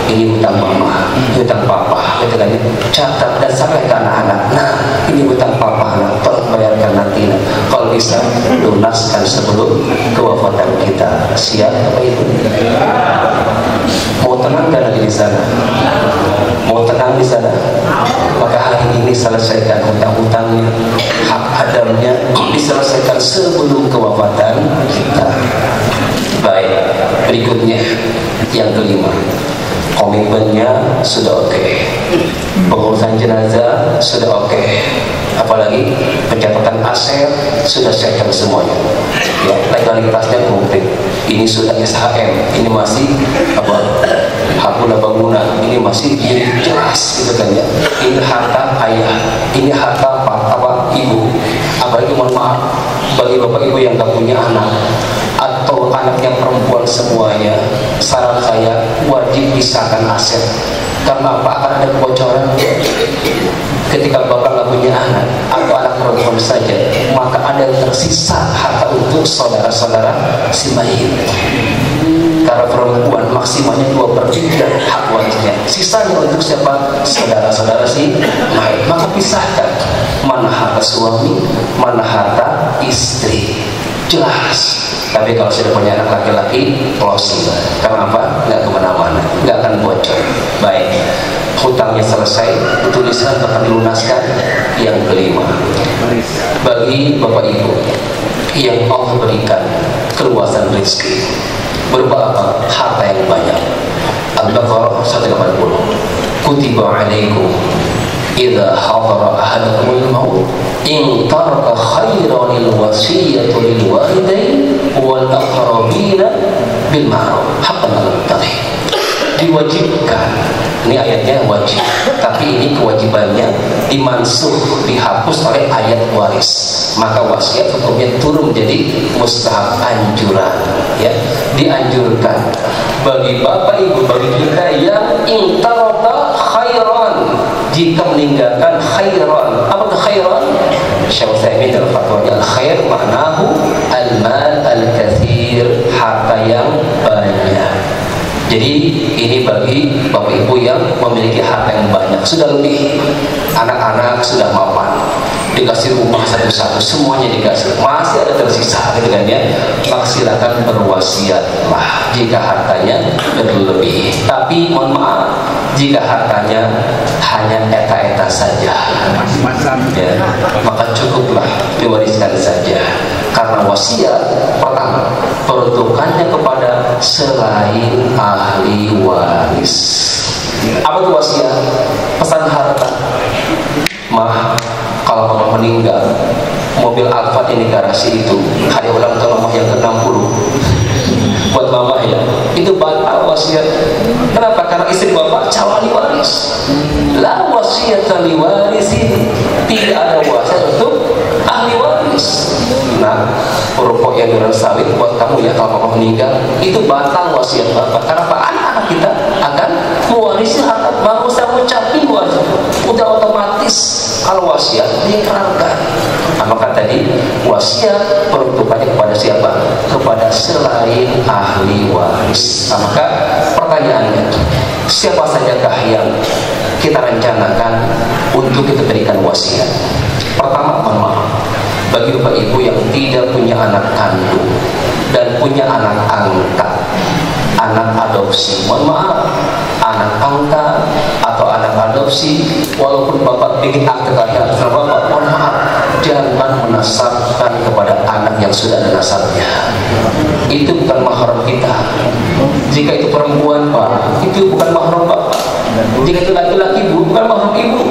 ini hutang mama, ini hutang papa," gitu kan. Catat dan sampaikan ke anak-anak, "Nah, ini hutang papa, nah, tolong bayarkan nanti. Nah, kalau bisa lunaskan sebelum kewafatan kita." Siap apa itu? Mau tenang gak lagi di sana? Mau tenang di sana? Maka hari ini selesaikan hutang-hutangnya, hak adamnya diselesaikan sebelum kewafatan kita. Baik, berikutnya yang kelima, komitmennya sudah oke, pengurusan jenazah sudah oke, apalagi pencatatan aset sudah siapkan semuanya, ya, legalitasnya komplit. Ini sudah SHM, ini masih apa, hakuna bangunan, ini masih jelas gitu kan ya. Ini harta ayah, ini harta apa ibu. Apalagi mohon maaf bagi bapak ibu yang tak punya anak atau anaknya perempuan semuanya, saran saya wajib pisahkan aset. Karena apa? Akan ada kebocoran. Ketika bapak nggak punya anak atau anak perempuan saja, maka ada yang tersisa harta untuk saudara-saudara si mayit. Karena perempuan maksimalnya 2/3 hak warisnya, sisanya untuk siapa? Saudara-saudara si mayit. Maka pisahkan mana harta suami, mana harta istri, jelas. Tapi kalau sudah punya anak laki-laki, closing. Karena apa? Nggak kemana-mana, nggak akan bocor. Baik, hutangnya selesai, tulisan akan dilunaskan. Yang kelima, bagi bapak ibu yang Allah berikan keluasan rezeki berupa apa? Harta yang banyak. Al-Baqarah 180. Kutiba alaikum idza hadara ahadakumul maut in taraka khairan lil wasiyatu lil walidain wal aqrabina bil ma'ruf haqqan 'alal muttaqin. Diwajibkan, ini ayatnya wajib, tapi ini kewajibannya dimansuh, dihapus oleh ayat waris. Maka wasiat hukumnya turun jadi mustahab, anjuran, ya, dianjurkan bagi bapak ibu, bagi kita yang intaraka khairan, jika meninggalkan khairan. Apa itu khairan? Syekh Utsaimin dalam fatwanya, al-khair maknahu al-mal al-katsir, harta yang banyak. Jadi ini bagi bapak ibu yang memiliki harta yang banyak, sudah lebih, anak-anak sudah mapan, dikasih rumah satu-satu, semuanya dikasih, masih ada tersisa gitu kan ya. Maka silakan berwasiatlah jika hartanya berlebih. Tapi mohon maaf, jika hartanya hanya eta-eta saja, ya, maka cukuplah diwariskan saja. Karena wasiat pertama peruntukannya kepada selain ahli waris. Apa itu wasiat? Pesan harta. Mah, kalau mama meninggal, mobil Alphard yang di garasi itu hari ulang tahun mama yang ke-60 buat mama ya, itu batal wasiat. Kenapa? Karena istri bapak calon ahli waris. La wasiat ahli warisin, tidak ada wasiat untuk ahli waris. Nah, rokok yang dengan sawit buat kamu ya, kalau mama meninggal itu batal wasiat bapak. Karena apa? Anak-anak kita akan mewarisi harta, baru usah mencapai waris, udah otomatis kalau wasiat diikrarkan. Nah, maka tadi wasiat peruntukannya kepada siapa? Kepada selain ahli waris. Nah, maka pertanyaannya, siapa sajakah yang kita rencanakan untuk kita berikan wasiat? Pertama, mohon maaf, bagi bapak ibu yang tidak punya anak kandung dan punya anak angkat, anak adopsi, mohon maaf, anak angkat atau anak adopsi, walaupun bapak bikin akte kelahiran atas nama bapak, mohon maaf, jangan menasabkan kepada anak yang sudah ada nasabnya. Itu bukan mahram kita. Jika itu perempuan, pak, itu bukan mahram bapak. Jika itu laki-laki, bukan mahram ibu.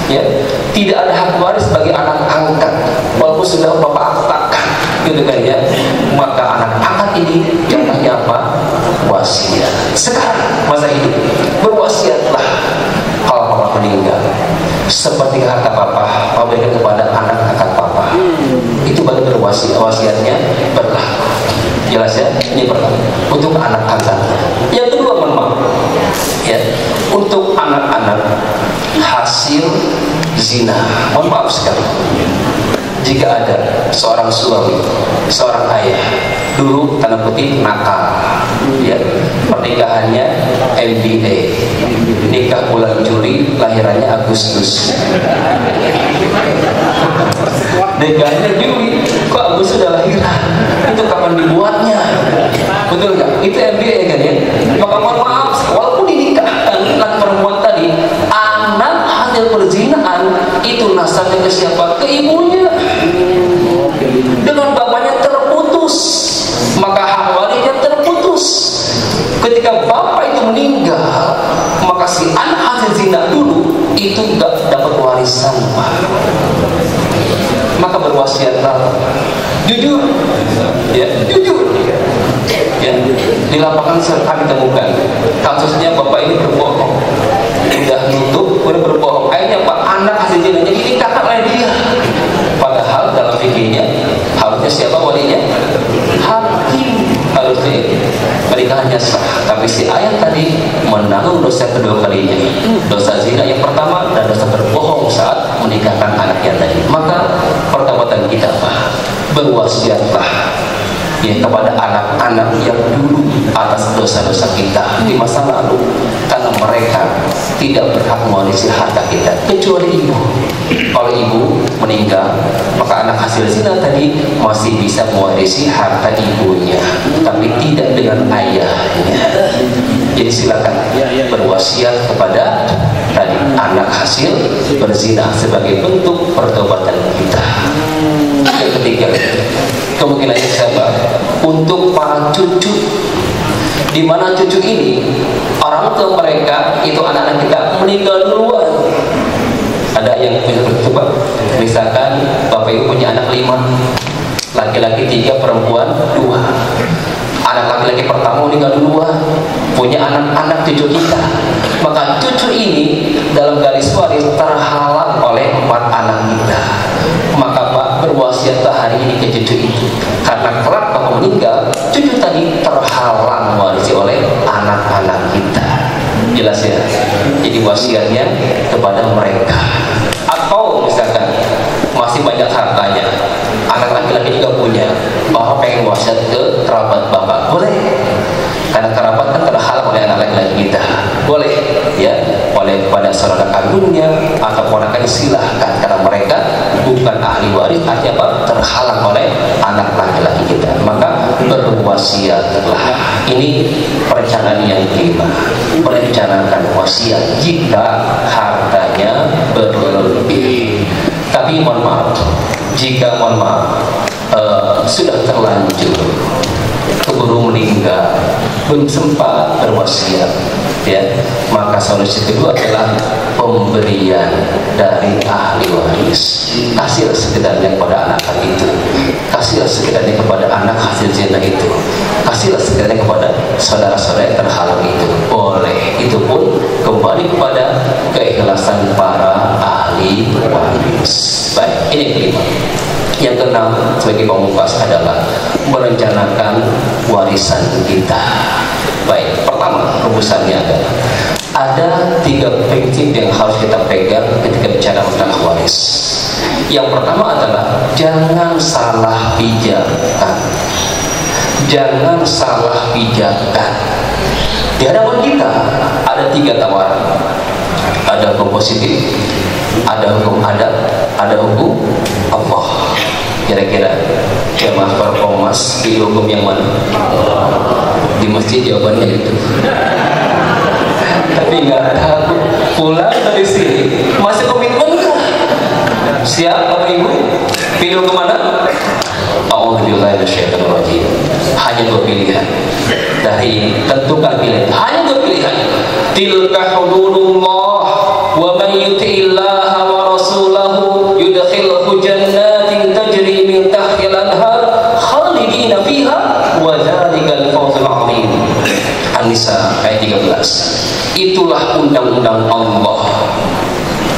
Ya, tidak ada hak waris bagi anak angkat, walaupun sudah bapak aktakan, gitu kan ya. Maka anak angkat ini contohnya apa? Wasiat. Sekarang masa hidup berwasiatlah. Kalau papa meninggal, seperti harta papa, papa berikan kepada anak angkat papa. Itu baru berwasiat, wasiatnya berlaku. Jelas ya? Ini pertama untuk anak angkatnya. Yang kedua, mohon maaf, ya, untuk anak-anak hasil zina, mohon maaf sekali, jika ada seorang suami seorang ayah dulu tanda kutip nakal, ya, pernikahannya MBA, nikah bulan Juli, lahirannya Agustus. Nikahnya Juli, kok Agustus sudah lahiran? Itu kapan dibuatnya? Betul nggak? Itu MBA kan ya? Maka mohon maaf, walaupun dinikahkan laki perempuan tadi, anak hasil perzinahan itu nasabnya ke siapa? Ke ibunya. Dengan bapaknya terputus, maka hak warisnya terputus. Ketika bapak itu meninggal, maka si anak hasil zina dulu itu nggak dapat warisan, Pak. Maka berwasiatlah jujur, ya, jujur. Ya, di lapangan kami temukan kasusnya bapak ini berbohong, udah nutup, udah berbohong. Akhirnya Pak, anak hasil zinanya dinikahkan oleh dia. Padahal dalam fikihnya harusnya siapa walinya? Hakim. Harusnya pernikahannya sah. Tapi si ayah tadi menanggung dosa kedua kalinya, dosa zina yang pertama dan dosa berbohong saat menikahkan anaknya tadi. Maka pertobatan kita apa? Berwasiatlah ya kepada anak-anak yang dulu atas dosa-dosa kita di masa lalu, karena mereka tidak berhak mewarisi harta kita kecuali ibu. Kalau ibu meninggal, maka anak hasil zina tadi masih bisa mewarisi harta ibunya, tapi tidak dengan ayahnya. Jadi silakan berwasiat kepada tadi anak hasil berzina sebagai bentuk pertobatan kita. Yang ketiga, kemungkinannya siapa? Untuk para cucu, di mana cucu ini orang tua mereka itu anak-anak kita meninggal duluan. Ada yang punya coba, misalkan bapak ibu punya anak 5, laki-laki 3, perempuan 2. Anak laki-laki pertama meninggal duluan, punya anak-anak cucu kita, maka cucu ini dalam garis waris terhalang oleh 4 anak kita. Maka Pak, berwasiatlah hari ini ke cucu itu, karena kelak bapak meninggal, cucu tadi terhalang warisi oleh anak-anak kita. Jelas ya? Jadi wasiatnya kepada mereka. Atau misalkan masih banyak hartanya, anak laki-laki juga punya, bapak pengen wasiat ke kerabat bapak, boleh, karena kerabat kan terhalang oleh anak laki-laki kita, boleh ya, oleh pada saudara kandungnya atau ponakan, silahkan, karena mereka bukan ahli waris, artinya apa? Terhalang oleh anak laki-laki kita. Maka berwasiatlah. Ini perencanaan yang kelima, merencanakan wasiat jika hartanya berlebih. Tapi mohon maaf, jika sudah terlanjur, keburu meninggal, belum sempat berwasiat, ya, maka solusi kedua adalah pemberian dari ahli waris. Kasihlah sekedarnya kepada anak itu, kasihlah sekedarnya kepada anak hasil zina itu, kasihlah sekedarnya kepada saudara-saudara yang terhalang itu, boleh. Itu pun kembali kepada keikhlasan para ahli waris. Baik, ini yang kelima. Yang keenam sebagai pemungkas adalah merencanakan warisan kita. Baik, pertama rumusannya adalah ada 3 prinsip yang harus kita pegang ketika bicara tentang waris. Yang pertama adalah jangan salah pijakan. Jangan salah pijakan. Di hadapan kita ada 3 tawaran. Ada hukum positif, ada hukum adat, ada hukum Allah. Kira-kira jamaah performas pilih hukum yang mana? Di masjid jawabannya itu. Tapi nggak tahu, pulang dari sini masih komitmen kan? Siap Bapak Ibu? Pilih hukum mana? A'udzubillahi minasyaitonir rajim. Hanya 2 pilihan. Dari ini tentukan pilihan. Hanya 2 pilihan. Tilka hududullah wa man yuti'illaha wa rasulahu yudkhilhu jannatin tajri min tahtiha al-anhar khalidina fiha wa dzalikal fawzul 'azim. An-Nisa ayat 13. Itulah undang-undang Allah.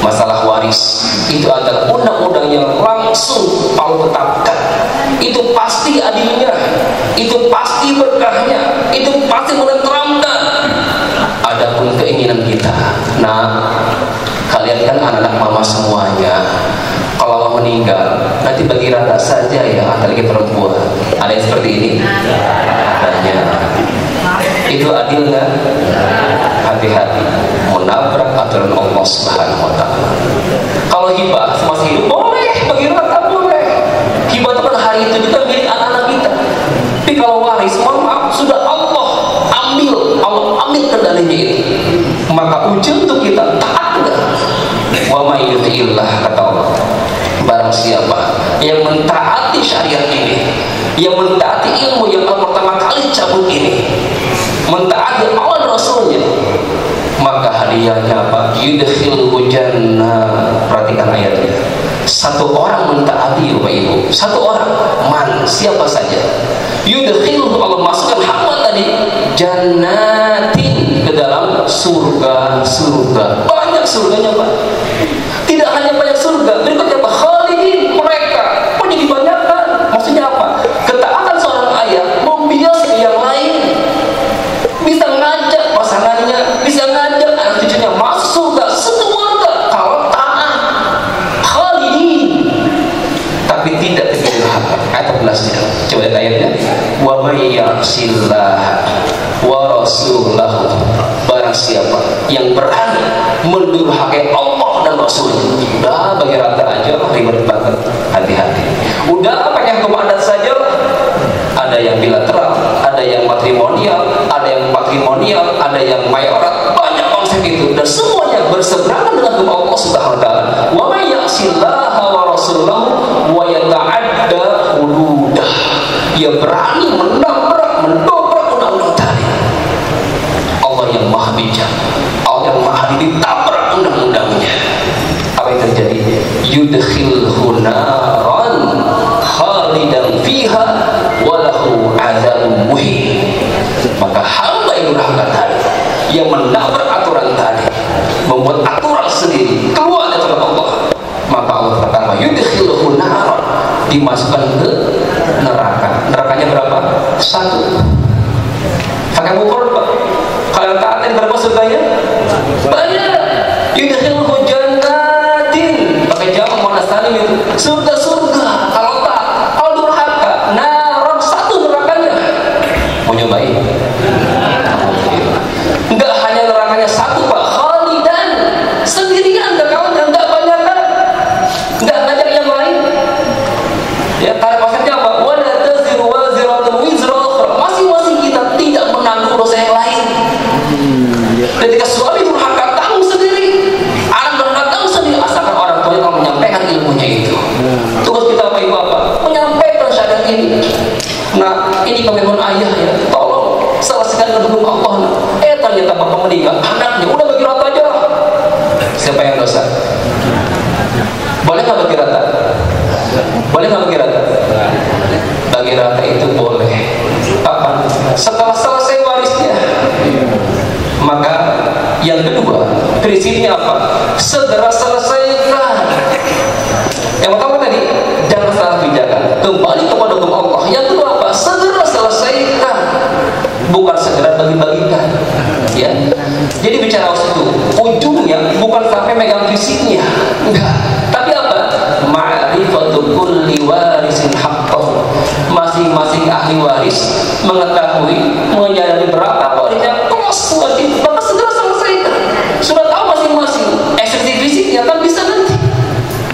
Masalah waris itu adalah undang-undang yang langsung Allah tetapkan. Itu pasti adilnya, itu pasti berkahnya, itu pasti menenteramkan. Adapun keinginan kita, nah, kalian kan anak-anak mama semuanya, kalau mau meninggal nanti bagi rata saja ya, apalagi perempuan. seperti ini? Banyak. Itu adil nggak? Hati-hati menabrak aturan Allah Subhanahu wa Ta'ala. Kalau hibah masih hidup boleh, bagi rata boleh. Hibah itu kan hari itu juga milik anak-anak kita. Tapi kalau waris, mohon maaf, sudah Allah ambil kendalinya itu. Maka ujian untuk kita taat nggak? Wa may yuti'illah, kata Allah, barang siapa yang mentaati syariat ini, yang mentaati ilmu yang Allah pertama kali cabut ini, mentaati Allah dan Rasulnya, maka hadiahnya apa? Yudkhilhu jannah. Perhatikan ayatnya. Satu orang mentaati, Bapak Ibu, satu orang, man, siapa saja, yudkhilhu, Allah masukkan hamba tadi, jannatin, ke dalam surga. Banyak surganya, Pak. Tidak hanya banyak surga, berikutnya apa? Khalidin, mereka menjadi banyakkan. Maksudnya apa? Ketaatan seorang ayah membias yang lain, bisa ngajak pasangannya, bisa ngajak anak cucunya masuk surga sekeluarga kalau taat. Khalidin, tapi tidak terjadi durhaka. Ayat 14-nya, coba lihat ayatnya. Wa may ya'sillah wa rasulahu, barang siapa yang berani mendurhakai Allah dan Rasulnya, udah bagi rata aja, ribet banget. Hati-hati, udah pakai hukum adat saja. Ada yang bilateral, ada yang matrimonial, ada yang mayorat, banyak konsep itu, dan semuanya berseberangan dengan hukum Allah Subhanahu wa Ta'ala. Wa may ya'sillaha wa rasulahu wa yata'adda hududah, dia berani mendobrak undang-undang tadi. Allah yang maha bijak, Allah yang maha ditabrak undang-undangnya. Apa yang terjadi? Yudkhilhu naran khalidan fiha walahu azabun muhin. Maka hamba yang durhaka tadi, yang menabrak aturan tadi, membuat aturan sendiri keluar dari aturan Allah, maka Allah katakan yudkhilhu naran, dimasukkan ke neraka. Nerakanya berapa? 1. Pakai ukur, Pak. Kalau taat ini berapa surganya? Banyak. Yudkhilhu jannatin, pakai jam mana saling itu, surga. Kalau taat, kalau durhaka, naron 1 nerakanya. Mau nyobain? Enggak hanya nerakanya 1, Pak. Khalidan, sendirian, enggak kawan, enggak banyak, enggak ngajak yang lain. Ya, tarik maksudnya apa? Wala taziru waziratun wizra ukhra. Masing-masing kita tidak menanggung dosa yang lain. Ketika suami durhaka, tanggung sendiri. Anak durhaka, tanggung sendiri. Asalkan orang tuanya kalau menyampaikan ilmunya itu. Tugas kita apa ibu apa? Menyampaikan syariat ini. Nah, ini komitmen ayah ya. Tolong selesaikan hukum Allah. Ternyata bapak meninggal, anaknya udah bagi rata aja. Siapa yang dosa? Boleh nggak bagi rata? Boleh nggak bagi rata? Bagi rata itu boleh. Kapan? Setelah selesai warisnya. Maka yang kedua, prinsipnya apa? Segera selesaikan. Yang pertama tadi, jangan salah bijakan, kembali kepada hukum Allah. Yang kedua apa? Segera selesaikan, bukan segera bagi-bagikan. Ya. Jadi bicara itu, ujungnya bukan sampai megang fisiknya, enggak. Tapi apa? Ma'rifatu kulli warisin haqqahu. Masing-masing ahli waris mengetahui, menyadari berapa warisnya, close nanti, maka segera selesaikan. Sudah tahu masing-masing esensi fisiknya, kan bisa nanti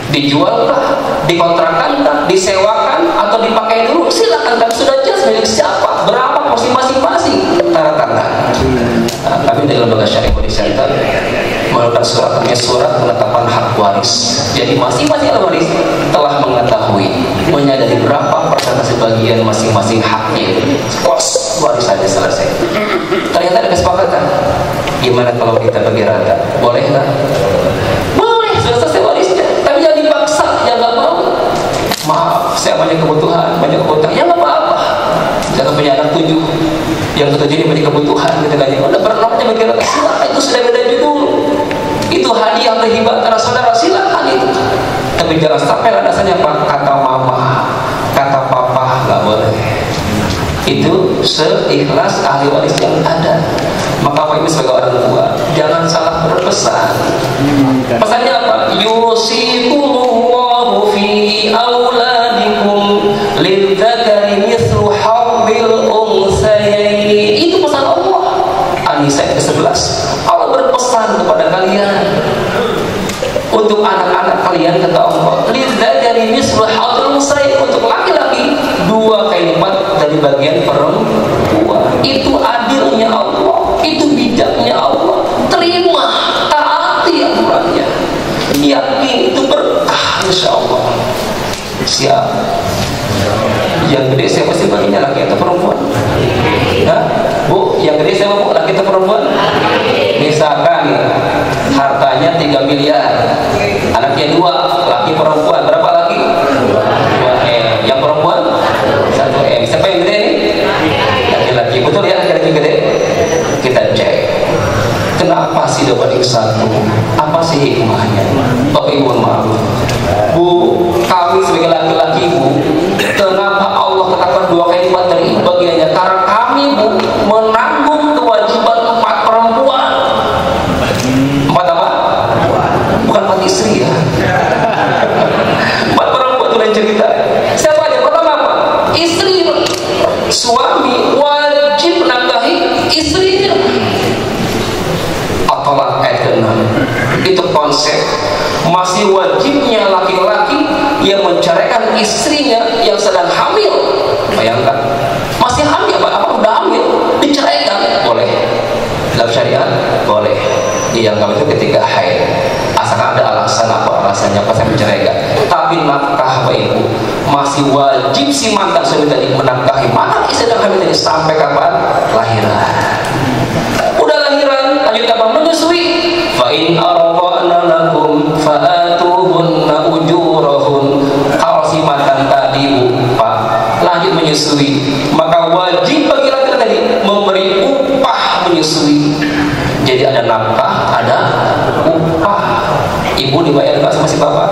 dijualkah, dikontrakkankah, disewakan, atau dipakai dulu, silakan, kan sudah jelas milik siapa, berapa porsi masing-masing, tanda tangan. Nah, kami dari Lembaga Syariah Body Center mengeluarkan surat penetapan hak waris. Jadi masing-masing ahli waris telah mengetahui, menyadari berapa persentase bagian masing-masing haknya. Kos warisannya selesai. Ternyata ada kesepakatan. Gimana kalau kita bagi rata? Boleh nggak? Boleh, sudah selesai warisnya. Tapi jangan dipaksa, yang nggak mau. Maaf, saya banyak kebutuhan, ya nggak apa-apa. Jangan punya anak 7, yang ke-7 ini banyak kebutuhan, gitu kan? Udah bernoknya bagi rata, silakan, itu sudah beda judul. Itu hadiah atau hibah antara saudara, silakan itu. Tapi jangan sampai landasannya apa? Kata mama, kata papa, nggak boleh. Itu seikhlas ahli waris yang ada. Maka Bapak Ibu sebagai orang tua, jangan salah berpesan. Pesannya apa? Yusikumullahu fi auladikum lidzakari mithlu menjadi bagian perempuan. Itu adilnya Allah, itu bijaknya Allah. Terima, taati aturannya, yakin itu berkah insya Allah. Siap. Yang gede siapa sih baginya, laki atau perempuan? Hah? Bu, yang gede siapa bu, laki atau perempuan? Misalkan hartanya 3 miliar, anaknya 2, laki perempuan, berapa laki? 2 M. Yang perempuan 1 M. Siapa yang gede nih? Laki-laki. Betul ya, laki-laki gede? Kita cek. Kenapa sih dapat 1? Apa sih hikmahnya? Bapak Ibu maaf, Bu, kami sebagai laki-laki Bu, kenapa Allah katakan 2 kali lipat dari bagiannya? Karena kami Bu menanggung kewajiban 4 perempuan. 4 apa? Bukan 4 istri ya. 4 perempuan itu lain cerita. Siapa aja? Pertama apa? Istri. Suami wajib menafkahi istrinya. At-Thalaq ayat ke-6. Itu konsep masih wajibnya laki-laki yang menceraikan istrinya yang sedang hamil. Bayangkan, masih hamil, apa udah hamil diceraikan, boleh dalam syariat, boleh. Yang kami itu ketika haid, asalkan ada alasan alasannya apa saya menceraikan. Tapi nafkah Bapak Ibu masih wajib si mantan suami tadi menafkahi mana istri sedang hamil tadi sampai kapan? Lahiran. Udah lahiran, lanjut apa? Menyusui. Fa in arba'na lakum fa'atuhunna ujurahun. Kalau si mantan tadi Pak lanjut menyusui, maka wajib bagi laki-laki tadi memberi upah menyusui. Jadi ada nafkah, ada upah. Ibu dibayar nggak sama si bapak?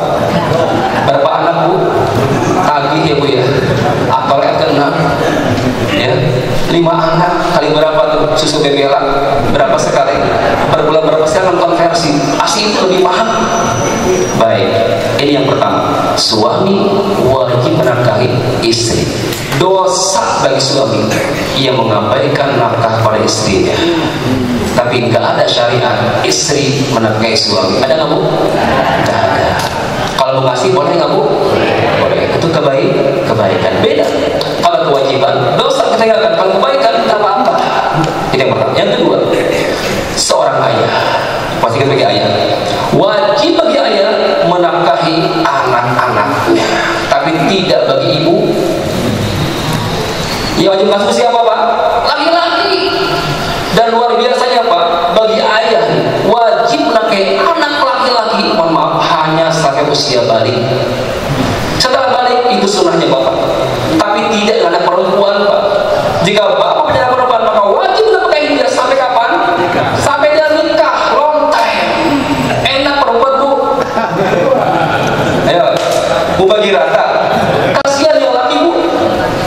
Berapa anak Bu? Tagih ya Bu ya. Atau ke-6 ya, 5 anak kali berapa tuh susu bebela? Berapa sekali? Per bulan berapa sekali konversi? Asli itu lebih mahal. Baik, ini yang pertama. Suami wajib menafkahi istri. Dosa bagi suami yang mengabaikan nafkah pada istrinya. Tapi nggak ada syariat istri menafkahi suami. Ada nggak Bu? Nggak ada. Kalau mau ngasih boleh nggak Bu? Boleh. Itu kebaikan. Beda. Kalau kewajiban, dosa kita tinggalkan. Kalau kebaikan kita tambah. Itu yang pertama. Yang kedua, seorang ayah, pasti kita sebagai ayah, wajib bagi ayah menafkahi anak-anaknya. Tapi tidak bagi ibu. Yang wajib ngasih siapa Pak? Laki-laki. Dan luar biasanya Pak, bagi ayah wajib menafkahi anak laki-laki, mohon maaf, hanya sampai usia balik. Setelah balik itu sunnahnya Bapak. Tapi tidak dengan anak perempuan Pak. Jika Bapak punya anak perempuan, maka wajib menafkahi dia sampai kapan? Sampai dia nikah, long time. Enak perempuan Bu. Ayo, Bu bagi rata. Kasihan yang laki Bu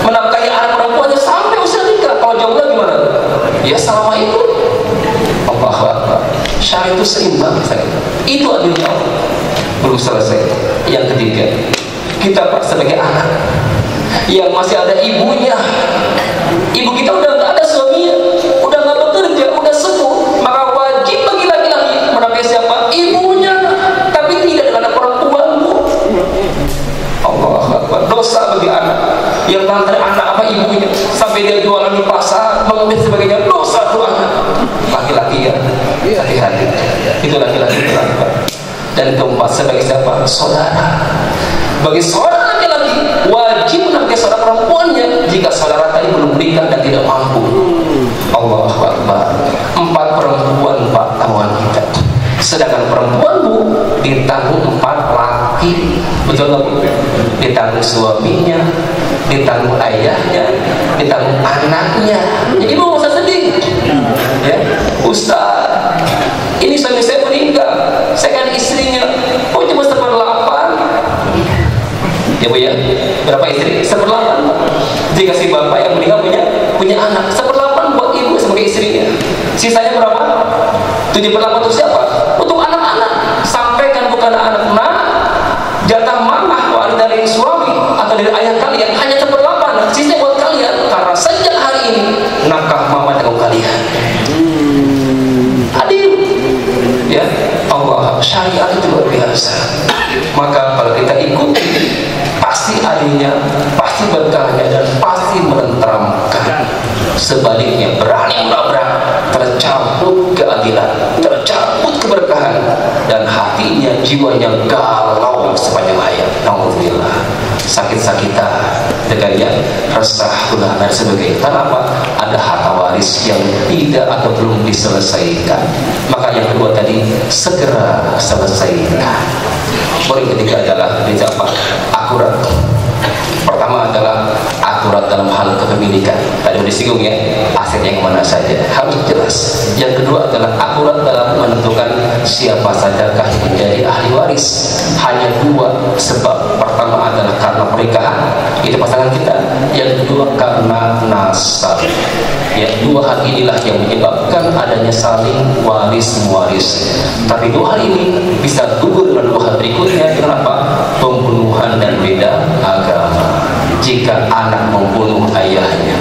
menafkahi anak perempuannya sampai usia nikah. Kalau jomblo gimana? Ya selama itu Allah, syariat itu seimbang. Itu adilnya Allah. Belum selesai. Yang ketiga, kita Pak sebagai anak yang masih ada ibunya, ibu kita udah nggak ada suaminya, udah nggak bekerja, udah sepuh, maka wajib bagi laki-laki menafkahi siapa? Ibunya. Tapi tidak dengan perempuan Bu. Allah Akbar. Dosa bagi anak yang ngantar anak apa ibunya sampai dia jualan di pasar, mengambil sebagainya. Dosa tuh anak. Laki-laki ya, hati-hati. Itu laki-laki terlambat. Dan keempat, sebagai siapa? Saudara. Bagi saudara laki-laki wajib menafkahi saudara perempuannya jika saudara tadi belum menikah dan tidak mampu. Allah Akbar. 4 perempuan Pak tanggungan kita. Sedangkan perempuan Bu ditanggung 4 laki. Betul nggak Bu? Ditanggung suaminya, ditanggung ayahnya, ditanggung anaknya. Jadi Bu nggak usah sedih. Ya, Ustaz, ini suami saya meninggal, saya kan istrinya. Oh cuma 1/8. Ya Bu ya, berapa istri? 1/8. Jika si bapak yang meninggal punya anak, 1/8 buat ibu sebagai istrinya. Sisanya berapa? 7/8 untuk siapa? Untuk anak-anak. Sampaikan bukan anak-anak, jatah manah waris dari suami atau dari ayah kalian hanya 1/8. Sisanya buat kalian. Karena sejak hari ini nafkah mama tanggung kalian. Adil. Ya, Allah, syariat itu luar biasa. Maka kalau kita ikuti, pasti adilnya, pasti berkahnya, dan pasti hati menenteramkan. Sebaliknya berani menabrak, tercabut keadilan, tercabut keberkahan, dan hatinya, jiwanya galau sepanjang hayat. Alhamdulillah, sakit-sakitan, tegaknya, resah, gunah, dan sebagainya. Kenapa? Ada harta waris yang tidak atau belum diselesaikan. Maka yang kedua tadi, segera selesaikan. Poin ketiga adalah apa? Akurat. Pertama adalah akurat dalam hal kepemilikan. Tadi sudah disinggung ya, asetnya yang mana saja harus jelas. Yang kedua adalah akurat dalam menentukan siapa sajakah yang menjadi ahli waris. Hanya dua sebab. Pertama adalah karena pernikahan, itu pasangan kita. Yang kedua karena nasab. Ya, dua hal inilah yang menyebabkan adanya saling waris-mewaris. Tapi dua hal ini bisa gugur dengan dua hal berikutnya. Kenapa? Pembunuhan dan beda agama. Jika anak membunuh ayahnya,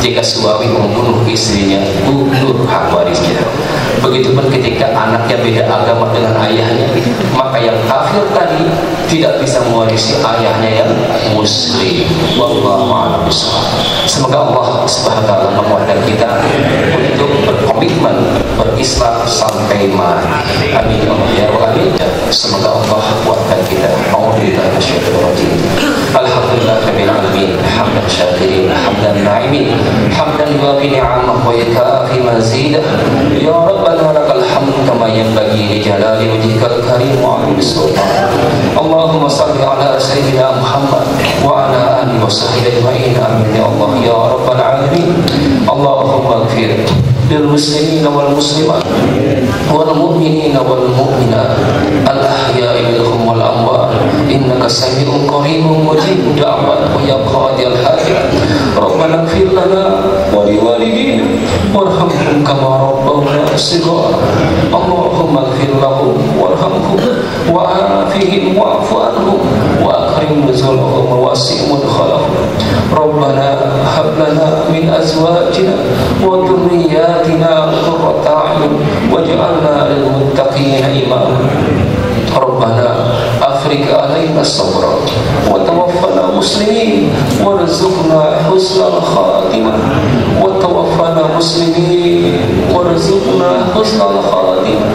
jika suami membunuh istrinya, gugur hak warisnya. Begitupun ketika anaknya beda agama dengan ayahnya, maka yang kafir tadi tidak bisa mewarisi ayahnya yang muslim. Wallahu a'lam bishawab. Semoga Allah Subhanahu wa taala memudahkan kita untuk berkomitmen berislam sampai mati. Amin ya rabbal alamin. Semoga Allah kuatkan kita. Alhamdulillah masyaallah. Alhamdulillah rabbil alamin. Hamdan syakirin, hamdan na'imin, hamdan yuwafi ni'amah wa yakafi mazidah. Ya Rabbana lakal hamdu kama yanbaghi li jalali wajhikal karim wa 'azimi sultan. Allahumma salli ala sayyidina Muhammad wa ala alihi wa sahbihi ajma'in. Amin ya Allah ya rabbal alamin. Allahumma ighfir lil muslimin wal muslimat wal mu'minin wal mu'minat al ahya'i minhum wal amwat innaka sami'un qaribun mujibud da'wat wa ya qadiyal hajat. Rabbana ighfir lana wa liwalidina warhamhum kama rabbawna shighara. Allahumma ighfir lahum warhamhum wa afihim wa'fu anhum wa akrim nuzulahum wa wasi' mudkhalahum. Rabbana hab lana min azwajina wa dhurriyyatina qurrata a'yun waj'alna lil muttaqina imama. Rabbana afriq alaina sabra wa tawaffana muslimin warzuqna husnal khatimah wa tawaffana muslimin warzuqna husnal khatimah.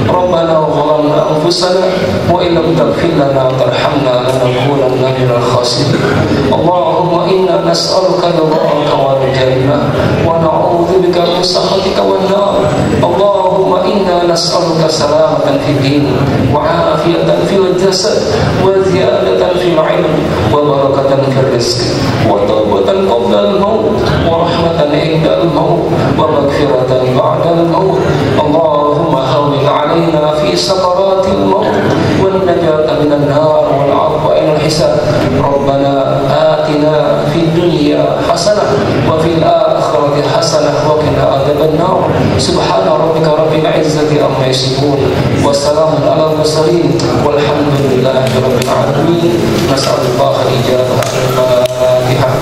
Rabbana zalamna anfusana wa in lam taghfir lana wa tarhamna lanakunanna minal khasirin. Allahumma inna nas'aluka ridhaka wal jannah wa na'udzu bika min sakhatika wan nar. Allahumma inna nas'aluka salamatan fid din wa afiyatan fil jasad wa ziyadatan fil ilm wa barakatan fil rizq wa tawbatan qabla al maut wa rahmatan inda al maut wa maghfiratan ba'da al maut. Allahumma hawwin 'alaina fi sakaratil maut wan najata minan nar wal 'afwa inal hisab. Rabbana atina fid dunya hasanah wa fil akhirati hasanah wa qina adzaban nar. Subhana rabbika rabbil izzati amma yasifun wa salamun alal mursalin walhamdulillahi rabbil alamin. Nas'alullah al-ijabah. Al-Fatihah.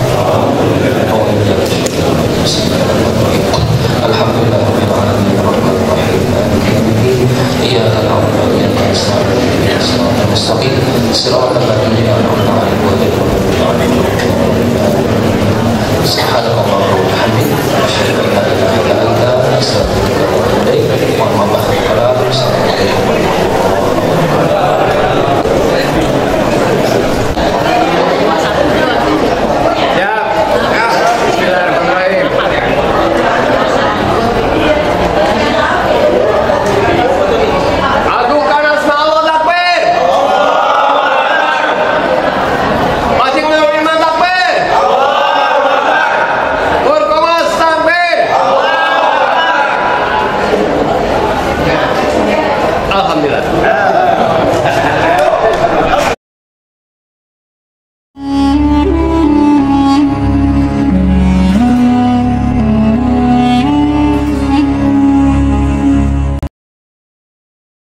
Alhamdulillah rabbil alamin arrahmanir rahim maliki yaumiddin. Iyyaka na'budu wa iyyaka nasta'in ihdinas siratal mustaqim siratal ladzina an'amta 'alaihim ghairil maghdubi 'alaihim. Subhanallah wa bihamdihi asyhadu an la ilaha illa anta astaghfiruka